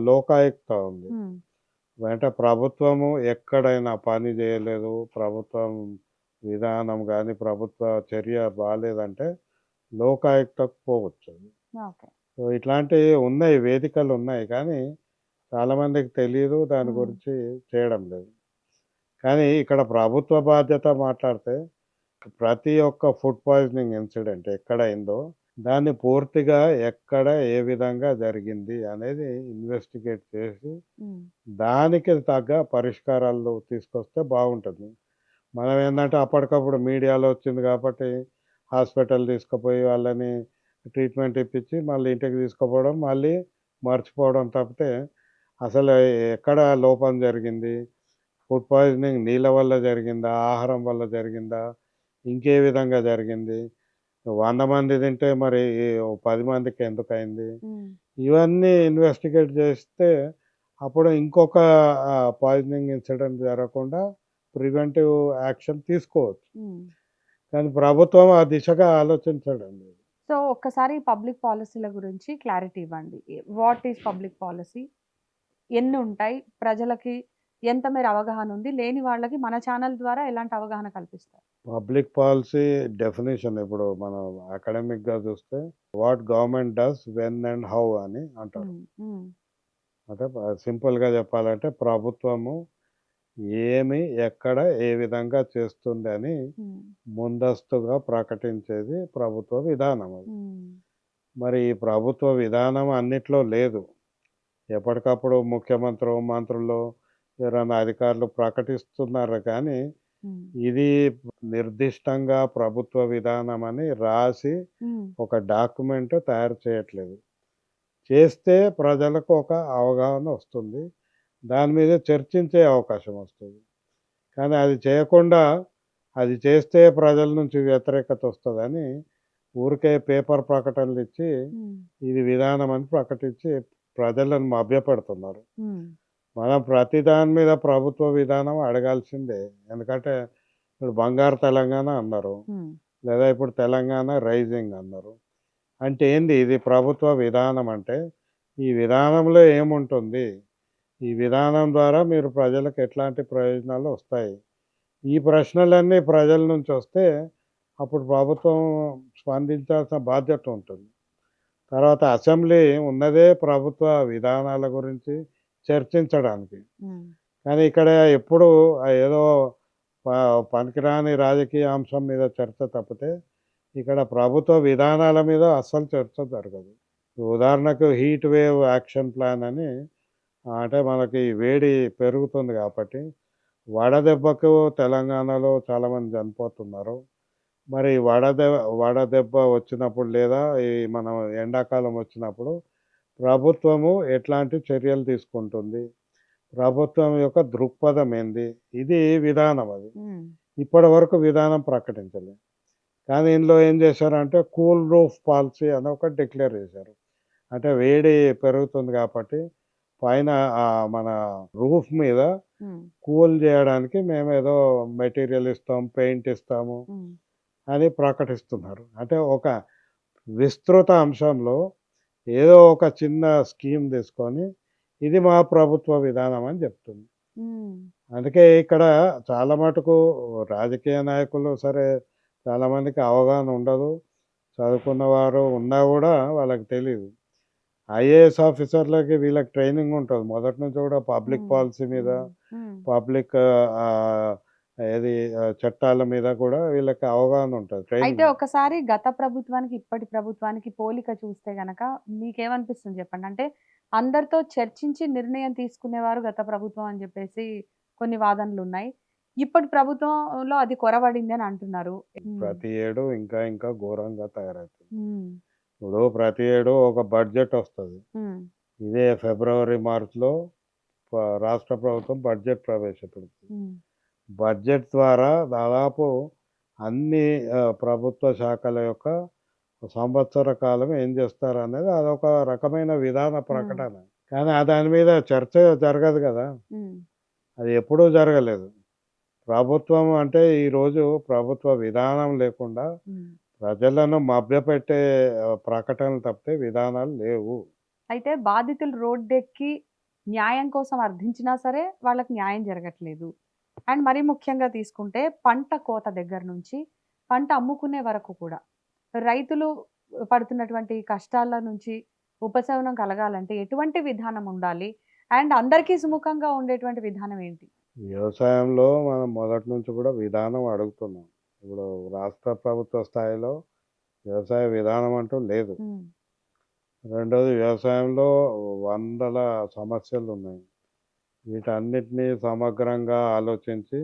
లోకాయుక్త ఉంది. హ్మ్. అంటే ప్రభుత్వము ఎక్కడైనా పని జేయలేదు, ప్రభుత్వం విధానం గాని, ప్రభుత్వ చర్య బాలేదంటే లోకాయుక్తకు పోవచ్చు. ఓకే. సో, ఇట్లాంటివి ఉన్నాయి, వేదికలున్నాయి. కానీ చాలామందికి తెలీదు. దాని హ్మ్. గురించి చేయడం లేదు. కానీ ఇక్కడ ప్రభుత్వ బాధ్యత మాట్లాడితే ప్రతి ఒక్క ఫుడ్ పాయిజనింగ్ ఇన్సిడెంట్ ఎక్కడయిందో దాన్ని పూర్తిగా ఎక్కడ, ఏ విధంగా జరిగింది అనేది ఇన్వెస్టిగేట్ చేసి హ్మ్. దానికి తగ్గ పరిష్కారాలు తీసుకొస్తే బాగుంటుంది. మనం ఏందంటే అప్పటికప్పుడు మీడియాలో వచ్చింది కాబట్టి హాస్పిటల్ తీసుకుపోయి వాళ్ళని ట్రీట్మెంట్ ఇప్పించి మళ్ళీ ఇంటికి తీసుకుపోవడం, మళ్ళీ మర్చిపోవడం తప్పితే అసలు ఎక్కడ లోపం జరిగింది? ఫుడ్ పాయిజనింగ్ నీళ్ళ వల్ల జరిగిందా? ఆహారం వల్ల జరిగిందా? ఇంకే విధంగా జరిగింది? 100 మంది తింటే మరి ఓ 10 మందికి ఎందుకయింది? హ్మ్. ఇవన్నీ ఇన్వెస్టిగేట్ చేస్తే అప్పుడు ఇంకొక పాయిజనింగ్ ఇన్సిడెంట్ జరగకుండా ప్రివెంటివ్ యాక్షన్ తీసుకోవచ్చు. హ్మ్. కానీ ప్రభుత్వం ఆ దిశగా ఆలోచించడం లేదు. సో, ఒక్కసారి పబ్లిక్ పాలిసీల గురించి క్లారిటీ ఇవ్వండి. What is public policy? ఎన్నుంటాయి? ప్రజలకి ఎంత మేర అవగాహన ఉంది? లేని వాళ్ళకి మన ఛానల్ ద్వారా ఎలాంటి అవగాహన కల్పిస్తారు? పబ్లిక్ పాలిసీ డెఫినిషన్ ఇప్పుడు మనం అకాడమిక్‌గా చూస్తే what government does when and how అని అంటారు. హ్మ్. హ్మ్. అంటే సింపుల్‌గా చెప్పాలంటే ప్రభుత్వము ఏమి, ఎక్కడ, ఏ విధంగా చేస్తుంది అని హ్మ్. ముందస్తుగా ప్రకటించేది ప్రభుత్వ విధానం అది. హ్మ్. మరి ఈ ప్రభుత్వ విధానం అన్నిట్లో లేదు. ఎప్పటికప్పుడు ముఖ్యమంత్రో, మంత్రులో ఎవరైనా అధికారులు ప్రకటిస్తున్నారు కానీ, హ్మ్. ఇది నిర్దిష్టంగా ప్రభుత్వ విధానం అని రాసి హ్మ్. ఒక డాక్యుమెంట్ తయారు చేయట్లేదు. చేస్తే ప్రజలకు ఒక అవగాహన వస్తుంది. దాని మీద చర్చించే అవకాశం వస్తది. కానీ అది చేయకుండా, అది చేస్తే ప్రజల నుంచి వ్యతిరేకత వస్తదని ఊరికే పేపర్ ప్రకటనలిచ్చి, హ్మ్. ఇది విధానం అని ప్రకటించి ప్రజలను మభ్యపెడుతున్నారు. హ్మ్. మనం ప్రతి దాని మీద ప్రభుత్వ విధానం అడగాల్సిందే. ఎందుకంటే ఇప్పుడు బంగారు తెలంగాణ అన్నారు. హ్మ్. లేదా ఇప్పుడు తెలంగాణ రైజింగ్ అన్నారు. అంటే ఏంది ఇది ప్రభుత్వ విధానం అంటే, ఈ విధానంలో ఏముంటుంది? ఈ విధానం ద్వారా మీరు ప్రజలకు ఎట్లాంటి ప్రయోజనాలు వస్తాయి? ఈ ప్రశ్నలన్నీ ప్రజల నుంచి వస్తే అప్పుడు ప్రభుత్వం స్పందించాల్సిన బాధ్యత ఉంటుంది. తర్వాత అసెంబ్లీ ఉన్నదే ప్రభుత్వ విధానాల గురించి చర్చించడానికి. హ్మ్. కానీ ఇక్కడ ఎప్పుడూ ఏదో ప పనికిరాని రాజకీయ అంశం మీద చర్చ తప్పితే, ఇక్కడ ప్రభుత్వ విధానాల మీద అస్సలు చర్చ జరగదు. ఉదాహరణకు హీట్ వేవ్ యాక్షన్ ప్లాన్ అని అంటే మనకి వేడి పెరుగుతుంది కాబట్టి, వడదెబ్బకు తెలంగాణలో చాలామంది చనిపోతున్నారు. మరి వడదెబ్బ వచ్చినప్పుడు లేదా ఈ మనం ఎండాకాలం వచ్చినప్పుడు ప్రభుత్వము ఎట్లాంటి చర్యలు తీసుకుంటుంది? ప్రభుత్వం యొక్క దృక్పథం ఏంది? ఇది విధానం అది. హ్మ్. ఇప్పటివరకు విధానం ప్రకటించలేదు. కానీ ఇందులో ఏం చేశారంటే కూల్ రూఫ్ పాలిసీ అని ఒకటి డిక్లేర్ చేశారు. అంటే వేడి పెరుగుతుంది కాబట్టి పైన మన రూఫ్ మీద హ్మ్. కూల్ చేయడానికి మేమేదో మెటీరియల్ ఇస్తాం, పెయింట్ ఇస్తాము హ్మ్. అని ప్రకటిస్తున్నారు. అంటే ఒక విస్తృత అంశంలో ఏదో ఒక చిన్న స్కీమ్ తీసుకొని ఇది మా ప్రభుత్వ విధానం అని చెప్తుంది. హ్మ్. అందుకే ఇక్కడ చాలా మటుకు రాజకీయ నాయకులు సరే చాలామందికి అవగాహన ఉండదు. చదువుకున్నవారు ఉన్నా గూడా వాళ్ళకి తెలీదు. ఐఏఎస్ ఆఫీసర్‌లకి వీళ్ళకి ట్రైనింగ్ ఉంటది. మొదటి నుంచి కూడా పబ్లిక్ హ్మ్. పాలిసీ మీద, హ్మ్. హ్మ్. పబ్లిక్ ఏది చట్టాల మీద కూడా వీళ్ళకి అవగాహన ఉంటది. అయితే ట్రైనింగ్ ఉంటది. ఒకసారి గత ప్రభుత్వానికి, ఇప్పటి ప్రభుత్వానికి పోలిక చూస్తే గనక మీకేమనిపిస్తుంది చెప్పండి? అంటే అందరితో చర్చించి నిర్ణయం తీసుకునేవారు గత ప్రభుత్వం అని జెప్పేసి కొన్ని వాదనలున్నాయి. ఇప్పటి ప్రభుత్వంలో అది కొరవడింది అని అంటున్నారు. హ్మ్. ప్రతి ఏడు ఇంకా ఇంకా ఘోరంగా తయారవుతుంది. హ్మ్. ఇప్పుడు ప్రతి ఏడు ఒక బడ్జెట్ వస్తది. హ్మ్. ఇదే ఫిబ్రవరి, మార్చ్‌లో రాష్ట్ర ప్రభుత్వం బడ్జెట్ ప్రవేశపెడుతుంది. హ్మ్. బడ్జెట్ ద్వారా దాదాపు అన్ని ప్రభుత్వ శాఖల యొక్క సంవత్సర కాలం ఏం చేస్తారనేది అదొక రకమైన విధాన హ్మ్. ప్రకటన. కానీ దాని మీద చర్చ జరగదు గదా! హ్మ్. అది ఎప్పుడూ జరగలేదు. ప్రభుత్వం అంటే ఈరోజు ప్రభుత్వ విధానం లేకుండా హ్మ్. ప్రజలను మభ్యపెట్టే ప్రకటనలు తప్పితే విధానాలు లేవు. అయితే బాధితులు రోడ్డెక్కి న్యాయం కోసం అర్థించినా సరే వాళ్ళకి న్యాయం జరగట్లేదు. అండ్ మరీ ముఖ్యంగా తీసుకుంటే పంట కోత దగ్గర నుంచి పంట అమ్ముకునే వరకు కూడా రైతులు పడుతున్నటువంటి కష్టాల నుంచి ఉపశమనం కలగాలంటే ఎటువంటి విధానం ఉండాలి? అండ్ అందరికీ సుముఖంగా ఉండేటువంటి విధానం ఏంటి? వ్యవసాయంలో మనం మొదటి నుంచి కూడా విధానం అడుగుతున్నాం. ఇప్పుడు రాష్ట్ర ప్రభుత్వ స్థాయిలో వ్యవసాయ విధానం అంటూ లేదు. హ్మ్. రెండోది వ్యవసాయంలో వందల సమస్యలున్నాయి. వీటన్నిటిని సమగ్రంగా ఆలోచించి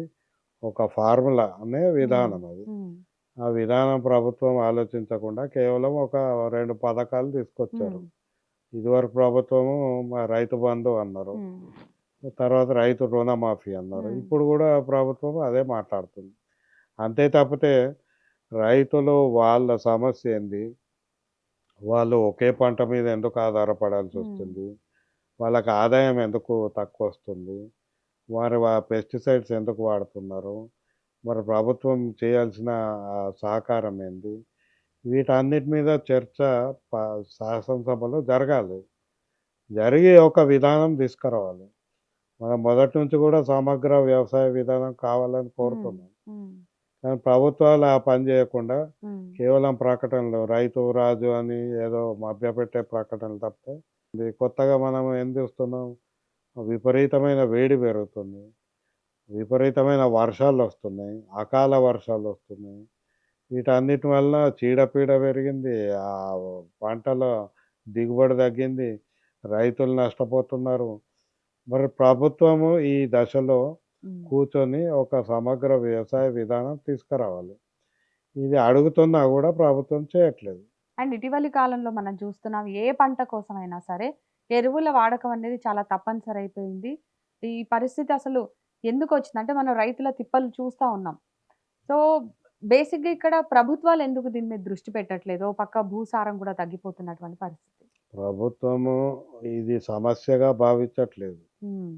ఒక ఫార్ములా అనే హ్మ్. విధానం అది. హ్మ్. ఆ విధానం ప్రభుత్వం ఆలోచించకుండా కేవలం ఒక 2 పథకాలు తీసుకొచ్చారు. హ్మ్. ఇదివరకు ప్రభుత్వము రైతు బంధు అన్నారు. హ్మ్. తర్వాత రైతు రుణమాఫీ అన్నారు. హ్మ్. ఇప్పుడు గూడా ప్రభుత్వం అదే మాట్లాడుతుంది. అంతే తప్పితే రైతులు వాళ్ళ సమస్య ఏంది? వాళ్ళు ఒకే పంట మీద ఎందుకు హ్మ్. ఆధారపడాల్సొస్తుంది? వాళ్ళకి ఆదాయం ఎందుకు తక్కువొస్తుంది? వారు పెస్టిసైడ్స్ ఎందుకు వాడుతున్నారు? మరి ప్రభుత్వం చేయాల్సిన సహకారం ఏంది? వీటన్నిటి మీద చర్చ ప శాసనసభలో జరగాలి. జరిగి ఒక విధానం తీసుకురావాలి. మనం మొదటి నుంచి కూడా సమగ్ర వ్యవసాయ విధానం కావాలని హ్మ్. కోరుతున్నాం. హ్మ్. కానీ ప్రభుత్వాలు ఆ పని చేయకుండా హ్మ్. కేవలం ప్రకటనలు రైతు రాజు అని ఏదో మభ్యపెట్టే ప్రకటనలు తప్పితే ఇది కొత్తగా మనం ఏం చూస్తున్నాం? విపరీతమైన వేడి పెరుగుతుంది. విపరీతమైన వర్షాలొస్తున్నాయి. అకాల వర్షాలొస్తున్నాయి. వీటన్నిటి వలన చీడపీడ పెరిగింది. పంటల దిగుబడి తగ్గింది. రైతులు నష్టపోతున్నారు. మరి ప్రభుత్వము ఈ దశలో హ్మ్. కూర్చొని ఒక సమగ్ర వ్యవసాయ విధానం తీసుకురావాలి. ఇది అడుగుతున్నా గూడా ప్రభుత్వం చేయట్లేదు. అండ్ ఇటీవలి కాలంలో మనం చూస్తున్నాం ఏ పంట కోసమైనా సరే ఎరువుల వాడకం అనేది చాలా తప్పనిసరి అయిపోయింది. ఈ పరిస్థితి అసలు ఎందుకొచ్చింది? అంటే మనం రైతుల తిప్పలు చూస్తా ఉన్నాం. సో, బేసిక్‌గా ఇక్కడ ప్రభుత్వాలు ఎందుకు దీని మీద దృష్టి పెట్టట్లేదు? ఓ పక్క భూసారం కూడా తగ్గిపోతున్నటువంటి పరిస్థితి. ప్రభుత్వము ఇది సమస్యగా భావించట్లేదు. హ్మ్.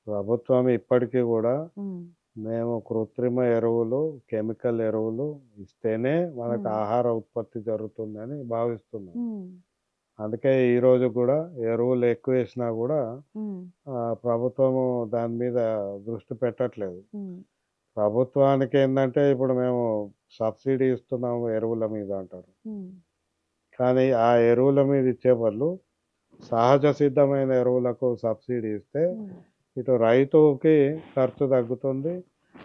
ప్రభుత్వం ఇప్పటికీ గూడా హ్మ్. మేము కృత్రిమ ఎరువులు, కెమికల్ ఎరువులు ఇస్తేనే మనకు హ్మ్. ఆహార ఉత్పత్తి జరుగుతుందని భావిస్తున్నాం. హ్మ్. అందుకే అందుకే ఈరోజు గూడా ఎరువులు ఎక్కువేసినా గూడా హ్మ్. ప్రభుత్వము దాని మీద దృష్టి పెట్టట్లేదు. హ్మ్. ప్రభుత్వానికేందంటే ఇప్పుడు మేము సబ్సిడీ ఇస్తున్నాము ఎరువుల మీద అంటారు. హ్మ్. కానీ ఆ ఎరువుల మీద ఇచ్చే బదులు సహజ సిద్ధమైన ఎరువులకు సబ్సిడీ ఇస్తే హ్మ్. ఇటు రైతుకి ఖర్చు తగ్గుతుంది.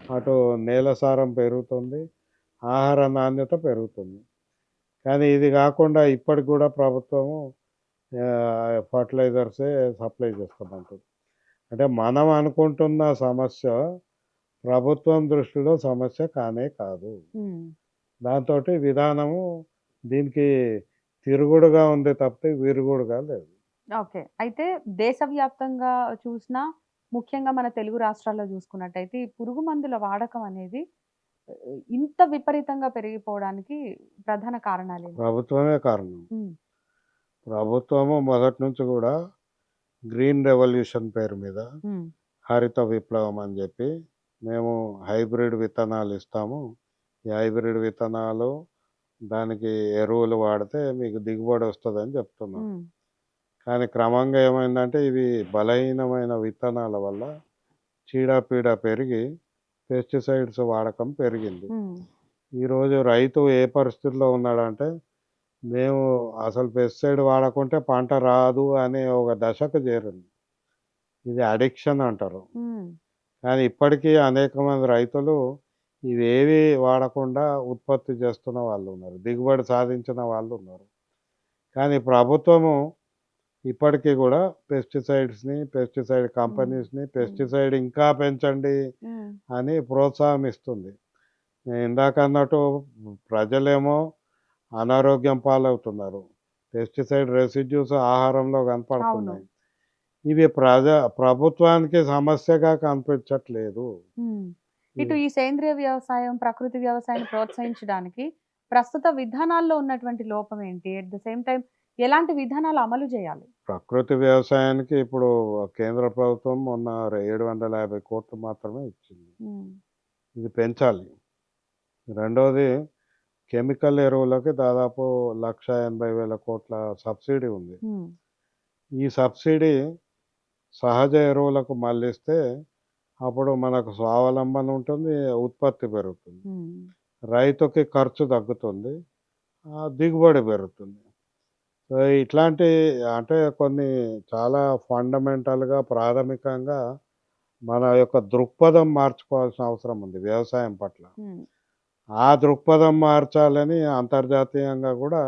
అటు నేల సారం పెరుగుతుంది. ఆహార నాణ్యత పెరుగుతుంది. కానీ ఇది గాకుండా ఇప్పటికి గూడా ప్రభుత్వము ఫర్టిలైజర్సే సప్లై చేస్తామంటుంది. అంటే మనం అనుకుంటున్న సమస్య ప్రభుత్వం దృష్టిలో సమస్య కానే కాదు. హ్మ్. దాంతోటి విధానము దీనికి తిరుగుడుగా ఉంది తప్పితే విరుగుడుగా లేదు. ఓకే. అయితే దేశవ్యాప్తంగా చూసినా, ముఖ్యంగా మన తెలుగు రాష్ట్రాల్లో చూసుకున్నట్టయితే, ఈ పురుగు మందుల వాడకం అనేది ఇంత విపరీతంగా పెరిగిపోవడానికి ప్రధాన కారణాలేంటి? ప్రభుత్వమే కారణం. హ్మ్. ప్రభుత్వము మొదటి నుంచి గూడా గ్రీన్ రెవల్యూషన్ పేరు మీద హ్మ్. హరిత విప్లవం అని జెప్పి మేము హైబ్రిడ్ విత్తనాలు ఇస్తాము. ఈ హైబ్రిడ్ విత్తనాలు దానికి ఎరువులు వాడితే మీకు దిగుబడి వస్తదని చెప్తున్నారు. హ్మ్. కానీ క్రమంగా ఏమైందంటే ఇవి బలహీనమైన విత్తనాల వల్ల చీడపీడ పెరిగి పెస్టిసైడ్స్ వాడకం పెరిగింది. హ్మ్. ఈరోజు రైతు ఏ పరిస్థితిలో ఉన్నాడంటే, మేము అసలు పెస్టిసైడ్ వాడకుంటే పంట రాదు అనే ఒక దశకు చేరింది. ఇది అడిక్షన్ అంటారు. హ్మ్. కానీ ఇప్పటికీ అనేక మంది రైతులు ఇవేవి వాడకుండా ఉత్పత్తి చేస్తున్న వాళ్ళున్నారు. దిగుబడి సాధించిన వాళ్ళున్నారు. కానీ ప్రభుత్వము ఇప్పటికీ కూడా పెస్టిసైడ్ కంపెనీస్ని పెస్టిసైడ్ ఇంకా పెంచండి అని ప్రోత్సాహం ఇస్తుంది. నేను ఇందాక అన్నట్టు ప్రజలేమో అనారోగ్యం పాలవుతున్నారు. పెస్టిసైడ్ రెసిడ్యూస్ ఆహారంలో అవును. కనపడుతున్నాయి. ఇవి ప్రభుత్వానికి సమస్యగా కనిపించట్లేదు. ఇటు ఈ సేంద్రియ వ్యవసాయం, ప్రకృతి వ్యవసాయాన్ని ప్రోత్సహించడానికి ప్రస్తుత విధానాల్లో ఉన్నటువంటి లోపం ఏంటి? ఎట్ ద సేమ్ టైమ్ ఎలాంటి విధానాలు అమలు చేయాలి? ప్రకృతి వ్యవసాయానికి ఇప్పుడు కేంద్ర ప్రభుత్వం మొన్న 750 కోట్లు మాత్రమే ఇచ్చింది. ఇది పెంచాలి. రెండోది కెమికల్ ఎరువులకి దాదాపు 1,80,000 కోట్ల సబ్సిడీ ఉంది. ఈ సబ్సిడీ సహజ ఎరువులకు మళ్ళిస్తే అప్పుడు మనకు స్వావలంబన ఉంటుంది, ఉత్పత్తి పెరుగుతుంది. రైతుకి ఖర్చు తగ్గుతుంది, దిగుబడి పెరుగుతుంది. సో ఇట్లాంటి అంటే కొన్ని చాలా ఫండమెంటల్‌గా, ప్రాథమికంగా మన యొక్క దృక్పథం మార్చుకోవాల్సిన అవసరం ఉంది వ్యవసాయం పట్ల. ఆ దృక్పథం మార్చాలని అంతర్జాతీయంగా కూడా,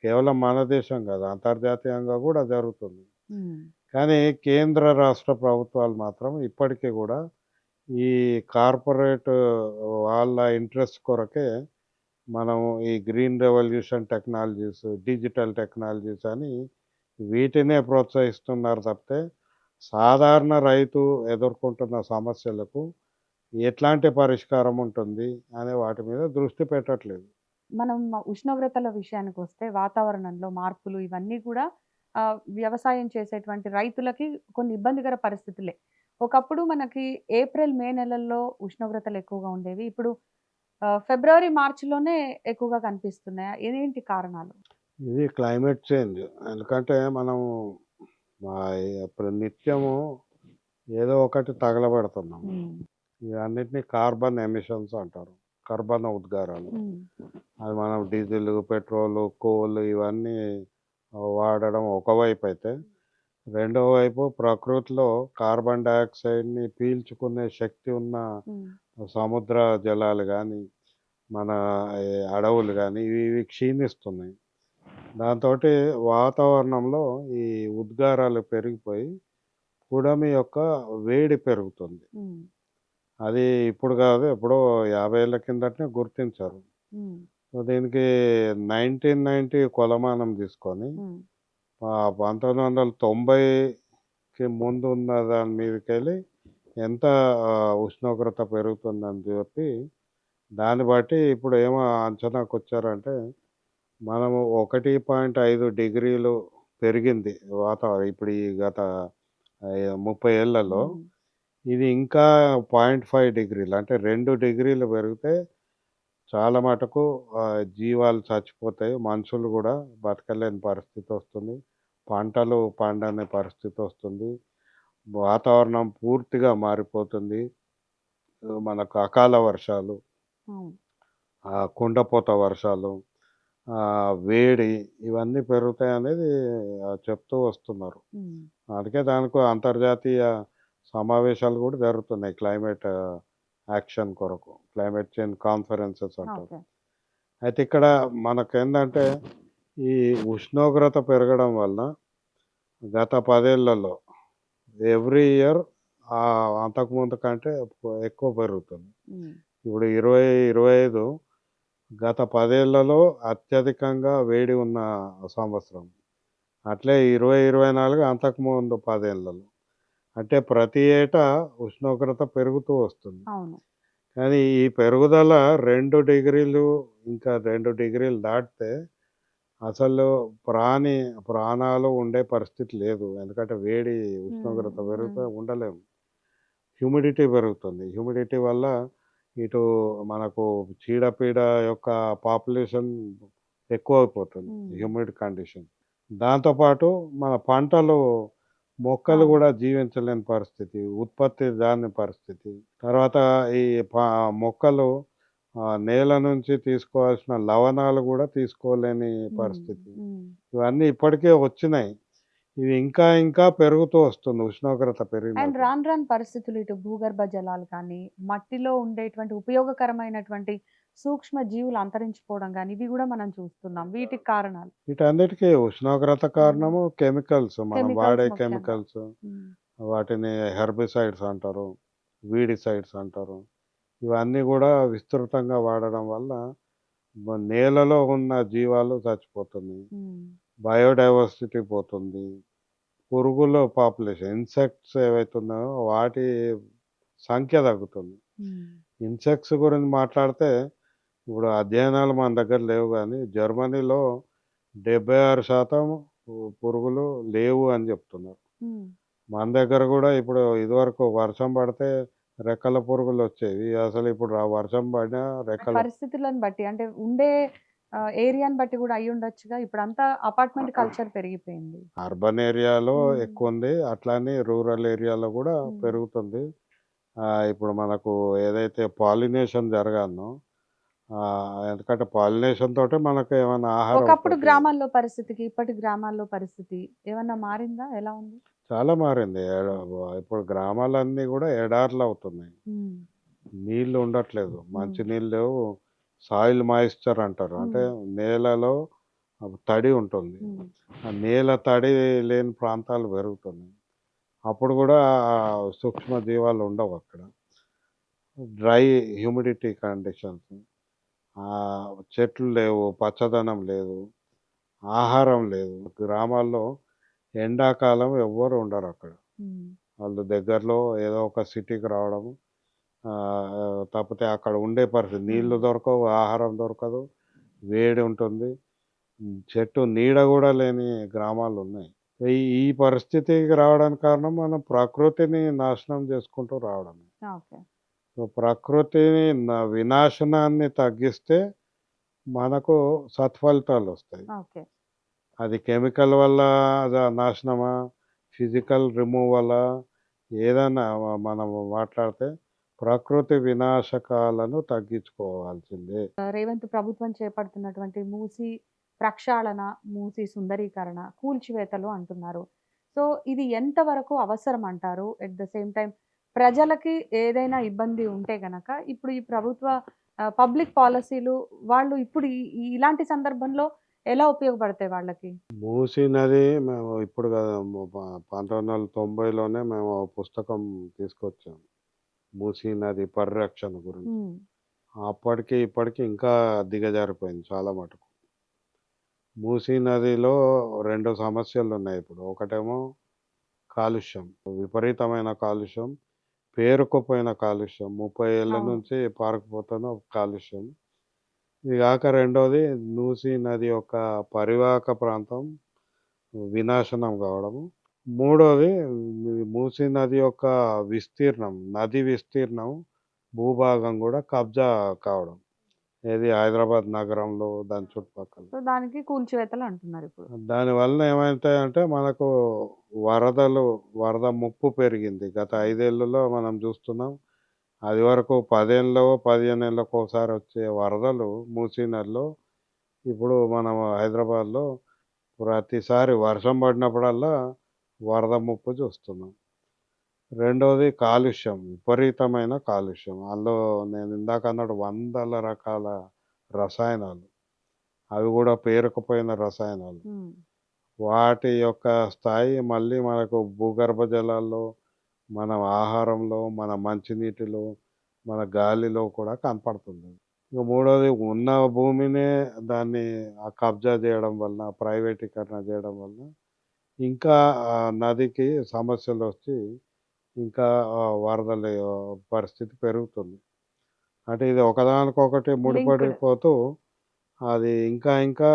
కేవలం మన దేశం కాదు, అంతర్జాతీయంగా కూడా జరుగుతుంది. కానీ కేంద్ర, రాష్ట్ర ప్రభుత్వాలు మాత్రం ఇప్పటికీ కూడా ఈ కార్పొరేట్ వాళ్ళ ఇంట్రెస్ట్ కొరకే మనం ఈ green revolution technologies, digital technologies అని వీటినే ప్రోత్సహిస్తున్నారు తప్పితే, సాధారణ రైతు ఎదుర్కొంటున్న సమస్యలకు ఎట్లాంటి పరిష్కారం ఉంటుంది అనే వాటి మీద దృష్టి పెట్టట్లేదు. మనం ఉష్ణోగ్రతల విషయానికి వస్తే వాతావరణంలో మార్పులు ఇవన్నీ కూడా వ్యవసాయం చేసేటువంటి రైతులకి కొన్ని ఇబ్బందికర పరిస్థితులే. ఒకప్పుడు మనకి ఏప్రిల్, మే నెలల్లో ఉష్ణోగ్రతలు ఎక్కువగా ఉండేవి. ఇప్పుడు ఫిబ్రవరి, మార్చిలోనే ఎక్కువగా కనిపిస్తున్నాయా? ఏంటి కారణాలు? ఇది క్లైమేట్ చేంజ్. ఎందుకంటే మనం ఇప్పుడు నిత్యము ఏదో ఒకటి తగలబెడుతున్నాం. ఇవన్నిటిని కార్బన్ ఎమిషన్స్ అంటారు, కర్బన ఉద్గారాలు. అది మనం డీజిల్, పెట్రోల్, కోల్ ఇవన్నీ వాడడం ఒకవైపు అయితే, రెండో వైపు ప్రకృతిలో కార్బన్ డయాక్సైడ్ని పీల్చుకునే శక్తి ఉన్న సముద్ర జలాలు కానీ, మన అడవులు కానీ ఇవి క్షీణిస్తున్నాయి. దాంతో వాతావరణంలో ఈ ఉద్గారాలు పెరిగిపోయి పుడమి యొక్క వేడి పెరుగుతుంది. అది ఇప్పుడు కాదు, ఎప్పుడో 50 ఏళ్ల కిందటనే గుర్తించారు. సో దీనికి 1990 కొలమానం తీసుకొని 1990కి ముందు ఉన్న దాని మీదకెళ్ళి ఎంత ఉష్ణోగ్రత పెరుగుతుందని చెప్పి, దాన్ని బట్టి ఇప్పుడు ఏమో అంచనాకు వచ్చారంటే మనము 1.5 డిగ్రీలు పెరిగింది వాతావరణం ఇప్పుడు ఈ గత 30 ఏళ్లలో. ఇది ఇంకా 0.5 డిగ్రీలు అంటే 2 డిగ్రీలు పెరిగితే చాలా మటుకు జీవాలు చచ్చిపోతాయి, మనుషులు కూడా బతకలేని పరిస్థితి వస్తుంది, పంటలు పండని పరిస్థితి వస్తుంది, వాతావరణం పూర్తిగా మారిపోతుంది. మనకు అకాల వర్షాలు, కుండపోత వర్షాలు, వేడి ఇవన్నీ పెరుగుతాయి అనేది చెప్తూ వస్తున్నారు. అందుకే దానికి అంతర్జాతీయ సమావేశాలు కూడా జరుగుతున్నాయి క్లైమేట్ యాక్షన్ కొరకు, క్లైమేట్ చేంజ్ కాన్ఫరెన్సెస్ అంటారు. అయితే ఇక్కడ మనకేంటంటే ఈ ఉష్ణోగ్రత పెరగడం వల్ల గత 10 ఏళ్లలో ఎవ్రీ ఇయర్ అంతకుముందు కంటే ఎక్కువ పెరుగుతుంది. ఇప్పుడు 2025 గత 10 ఏళ్లలో అత్యధికంగా వేడి ఉన్న సంవత్సరం. అట్లే 2024 అంతకుముందు 10 ఏళ్లలో. అంటే ప్రతి ఏటా ఉష్ణోగ్రత పెరుగుతూ వస్తుంది. కానీ ఈ పెరుగుదల 2 డిగ్రీలు ఇంకా 2 డిగ్రీలు దాటితే అసలు ప్రాణాలు ఉండే పరిస్థితి లేదు. ఎందుకంటే వేడి ఉష్ణోగ్రత పెరిగితే ఉండలేము. హ్యూమిడిటీ పెరుగుతుంది. హ్యూమిడిటీ వల్ల ఇటు మనకు చీడపీడ యొక్క పాపులేషన్ ఎక్కువైపోతుంది, హ్యూమిడ్ కండిషన్. దాంతోపాటు మన పంటలు, మొక్కలు కూడా జీవించలేని పరిస్థితి, ఉత్పత్తి దాని పరిస్థితి. తర్వాత ఈ మొక్కలు నేల నుంచి తీసుకోవాల్సిన లవణాలు కూడా తీసుకోలేని పరిస్థితి. ఇవన్నీ ఇప్పటికే వచ్చినాయి. ఇవి ఇంకా ఇంకా పెరుగుతూ వస్తుంది ఉష్ణోగ్రత పెరిగిన. అండ్ రాను రాను పరిస్థితులు ఇటు భూగర్భ జలాలు కానీ, మట్టిలో ఉండేటువంటి ఉపయోగకరమైనటువంటి సూక్ష్మ జీవులు అంతరించిపోవడం గాని ఇవి కూడా మనం చూస్తున్నాం. వీటికి కారణాలు. వీటన్నిటికీ ఉష్ణోగ్రత కారణము, కెమికల్స్ మనం కెమికల్స్ వాడే ముఖ్యంగా. కెమికల్స్. హ్మ్. వాటిని హెర్బిసైడ్స్ అంటారు. వీడిసైడ్స్ అంటారు. ఇవన్నీ గూడా విస్తృతంగా వాడడం వల్ల నేలలో ఉన్న జీవాలు చచ్చిపోతున్నాయి. హ్మ్. బయోడైవర్సిటీ పోతుంది. పురుగుల పాపులేషన్, ఇన్సెక్ట్స్ ఏవైతే ఉన్నాయో వాటి సంఖ్య తగ్గుతుంది. హ్మ్. ఇన్సెక్ట్స్ గురించి మాట్లాడితే ఇప్పుడు అధ్యయనాలు మన దగ్గర లేవు గానీ, జర్మనీలో 76% పురుగులు లేవు అని జెప్తున్నారు. హ్మ్. మన దగ్గర గూడా ఇప్పుడు ఇదివరకు వర్షం పడితే రెక్కల పురుగులొచ్చేవి. అసలిప్పుడు వర్షం పడినా రెక్కల పరిస్థితులను బట్టి అంటే ఉండే ఏరియాని బట్టి కూడా అయ్యుండొచ్చుగా. ఇప్పుడంతా అపార్ట్మెంట్ కల్చర్ పెరిగిపోయింది. అర్బన్ ఏరియాలో హ్మ్. ఎక్కువుంది. అట్లని రూరల్ ఏరియాలో గూడా హ్మ్. పెరుగుతుంది. ఇప్పుడు మనకు ఏదైతే పాలినేషన్ జరగాలనో ఎందుకంటే పాలినేషన్ తోటే మనకు ఏమైనా ఆహారం ఒకప్పుడు ఉత్పత్తి గ్రామాల్లో పరిస్థితికి, ఇప్పటి గ్రామాల్లో పరిస్థితి ఏమన్నా మారిందా? ఎలా ఉంది? చాలా మారింది. ఇప్పుడు గ్రామాలన్నీ గూడా ఎడారులవుతున్నాయి. హ్మ్. నీళ్లు ఉండట్లేదు. హ్మ్. మంచి నీళ్ళు లేవు. సాయిల్ మాయిశ్చర్ అంటారు. అంటే హ్మ్. నేలలో తడి ఉంటుంది. హ్మ్. ఆ నేల తడి లేని ప్రాంతాలు పెరుగుతున్నాయి. అప్పుడు గూడా సూక్ష్మ జీవాలు ఉండవక్కడ. Dry humidity conditions. చెట్లు లేవు, పచ్చదనం లేదు, ఆహారం లేదు. గ్రామాల్లో ఎండాకాలం ఎవ్వరు ఉండరక్కడ. హ్మ్. వాళ్ళు దగ్గరలో ఏదో ఒక సిటీకి రావడము. కాపోతే అక్కడ ఉండే పరిస్థితి నీళ్లు హ్మ్. దొరకవు, ఆహారం దొరకదు, వేడి ఉంటుంది. చెట్టు నీడ గూడా లేని గ్రామాలున్నాయి. ఈ ఈ పరిస్థితికి రావడానికి కారణం మనం ప్రకృతిని నాశనం చేసుకుంటూ రావడమే. ఓకే. సో, ప్రకృతిని వినాశనాన్ని తగ్గిస్తే మనకు సత్ఫలితాలొస్తాయి. ఓకే. అది కెమికల్ వల్ల నాశనమా? ఫిజికల్ రిమూవలా? ఏదన్నా మనం మాట్లాడితే ప్రకృతి వినాశకాలను తగ్గించుకోవాల్సిందే. రేవంత్ ప్రభుత్వం చేపడుతున్నటువంటి మూసీ ప్రక్షాళన, మూసీ సుందరీకరణ, కూల్చివేతలు అంటున్నారు. సో, ఇది ఎంతవరకు అవసరం అంటారు? ఎట్ ద సేమ్ టైమ్ ప్రజలకి ఏదైనా ఇబ్బంది ఉంటే గనక ఇప్పుడు ఈ ప్రభుత్వ పబ్లిక్ పాలిసీలు వాళ్ళు ఇప్పుడు ఇలాంటి సందర్భంలో ఎలా ఉపయోగపడతాయి వాళ్ళకి? మూసీ నది మేము ఇప్పుడు కాదు 1990లోనే మేము ఓ పుస్తకం తీసుకొచ్చాం. మూసీ నది పరిరక్షణ గురించి. హ్మ్. అప్పటికి ఇప్పటికి ఇంకా దిగజారిపోయింది చాలా మటుకు. మూసీ నదిలో 2 సమస్యలున్నాయి ఇప్పుడు. ఒకటేమో కాలుష్యం. విపరీతమైన కాలుష్యం. పేరుకుపోయిన కాలుష్యం. 30 ఏళ్ల అవును. నుంచి పారుకుపోతున్న కాలుష్యం. ఇది గాక రెండోది మూసీ నది యొక్క పరివాహక ప్రాంతం వినాశనం గావడము. మూడోది మూసీ నది యొక్క విస్తీర్ణం, నది విస్తీర్ణం, భూభాగం గూడా కబ్జా కావడం. ఏది హైదరాబాద్ నగరంలో దాని చుట్టుపక్కల. సో, దానికి కూల్చివేతలు అంటున్నారిప్పుడు. దానివలన ఏమైతాయంటే మనకు వరదలు, వరద ముప్పు పెరిగింది. గత 5 ఏళ్లలో మనం జూస్తున్నాం. అది వరకు 10 ఏళ్ళో, 15 ఏళ్ళకోసారి వచ్చే వరదలు మూసీ నదిలో ఇప్పుడు మనం హైదరాబాద్‌లో ప్రతిసారి వర్షం పడినప్పుడల్లా వరద ముప్పు చూస్తున్నాం. రెండోది కాలుష్యం. విపరీతమైన కాలుష్యం. అందులో నేను ఇందాక అన్నట్టు వందల రకాల రసాయనాలు. అవి గూడా పేరుకుపోయిన రసాయనాలు. హ్మ్. వాటి యొక్క స్థాయి మళ్ళీ మనకు భూగర్భ జలాల్లో, మన ఆహారంలో, మన మంచినీటిలో, మన గాలిలో కూడా కనపడుతుంది. ఇక మూడోది ఉన్న భూమినే దాన్ని కబ్జా చేయడం వలన, ప్రైవేటీకరణ చేయడం వలన ఇంకా నదికి సమస్యలొచ్చి ఇంకా వరదల పరిస్థితి పెరుగుతుంది. అంటే ఇది ఒకదానికొకటి లింక్డ్. ముడిపడిపోతూ అది ఇంకా ఇంకా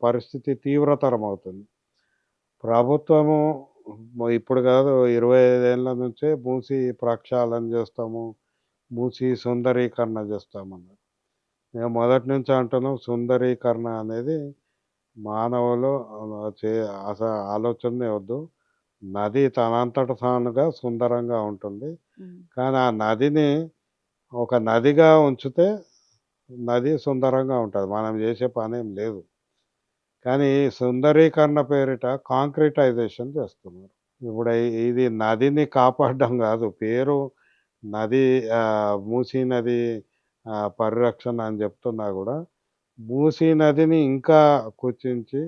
పరిస్థితి తీవ్రతరమవుతుంది. ప్రభుత్వము ఇప్పుడు కాదు 25 ఏళ్ల నుంచే మూసీ ప్రక్షాళన చేస్తాము. మూసీ సుందరీకరణ చేస్తామన్నారు. మేము మొదటి నుంచి అంటున్నాం సుందరీకరణ అనేది మానవులు చే ఆలోచనే వద్దు. నది తనంతట తానుగా సుందరంగా ఉంటుంది. హ్మ్. కానీ ఆ నదిని ఒక నదిగా ఉంచితే నది సుందరంగా ఉంటది. మనం చేసే పనేం లేదు. కానీ సుందరీకరణ పేరిట కాంక్రిటైజేషన్ చేస్తున్నారు. ఇప్పుడు ఇది నదిని కాపాడడం గాదు. పేరు నది మూసీ నది పరిరక్షణ అని చెప్తున్నా గూడా, మూసీ నదిని ఇంకా కుచించి,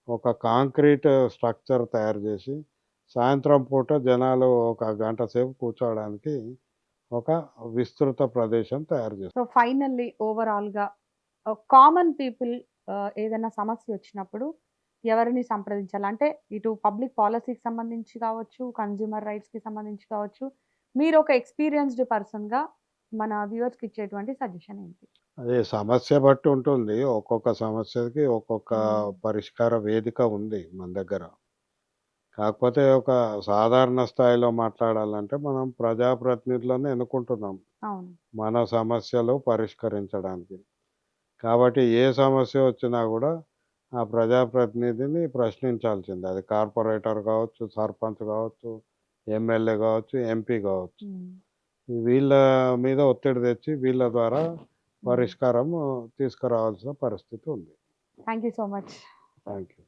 ఒక కాంక్రీట్ స్ట్రక్చర్ తయారు జేసి, సాయంత్రం పూట జనాలు ఒక గంట సేపు కూర్చోవడానికి ఒక విస్తృత ప్రదేశం తయారు సో చేస్తారు. ఫైనల్లీ ఓవరాల్‌గా కామన్ పీపుల్ ఏదైనా సమస్య వచ్చినప్పుడు ఎవరిని సంప్రదించాలి? అంటే ఇటు పబ్లిక్ పాలిసీకి సంబంధించి కావచ్చు, కన్స్యూమర్ రైట్స్‌కి సంబంధించి కావచ్చు, మీరు ఒక ఎక్స్‌పీరియన్స్‌డ్ పర్సన్‌గా మన వ్యూవర్స్‌కి ఇచ్చేటువంటి సజెషన్ ఏంటి? అదే సమస్య బట్టి ఉంటుంది. ఒక్కొక్క సమస్యకి ఒక్కొక్క హ్మ్. పరిష్కార వేదిక ఉంది మన దగ్గర. కాకపోతే ఒక సాధారణ స్థాయిలో మాట్లాడాలంటే మనం ప్రజాప్రతినిధులను ఎన్నుకుంటున్నాం. అవును. మన సమస్యలు పరిష్కరించడానికి. కాబట్టి ఏ సమస్య వచ్చినా గూడా ఆ ప్రజాప్రతినిధిని ప్రశ్నించాల్సిందే. అది కార్పొరేటర్ గావచ్చు, సర్పంచ్ గావచ్చు, ఎమ్మెల్యే గావచ్చు, ఎంపీ గావచ్చు. హ్మ్. వీళ్ళ మీద ఒత్తిడి తెచ్చి వీళ్ళ ద్వారా హ్మ్. పరిష్కారం తీసుకురావాల్సిన పరిస్థితి ఉంది. Thank you so much. Thank you.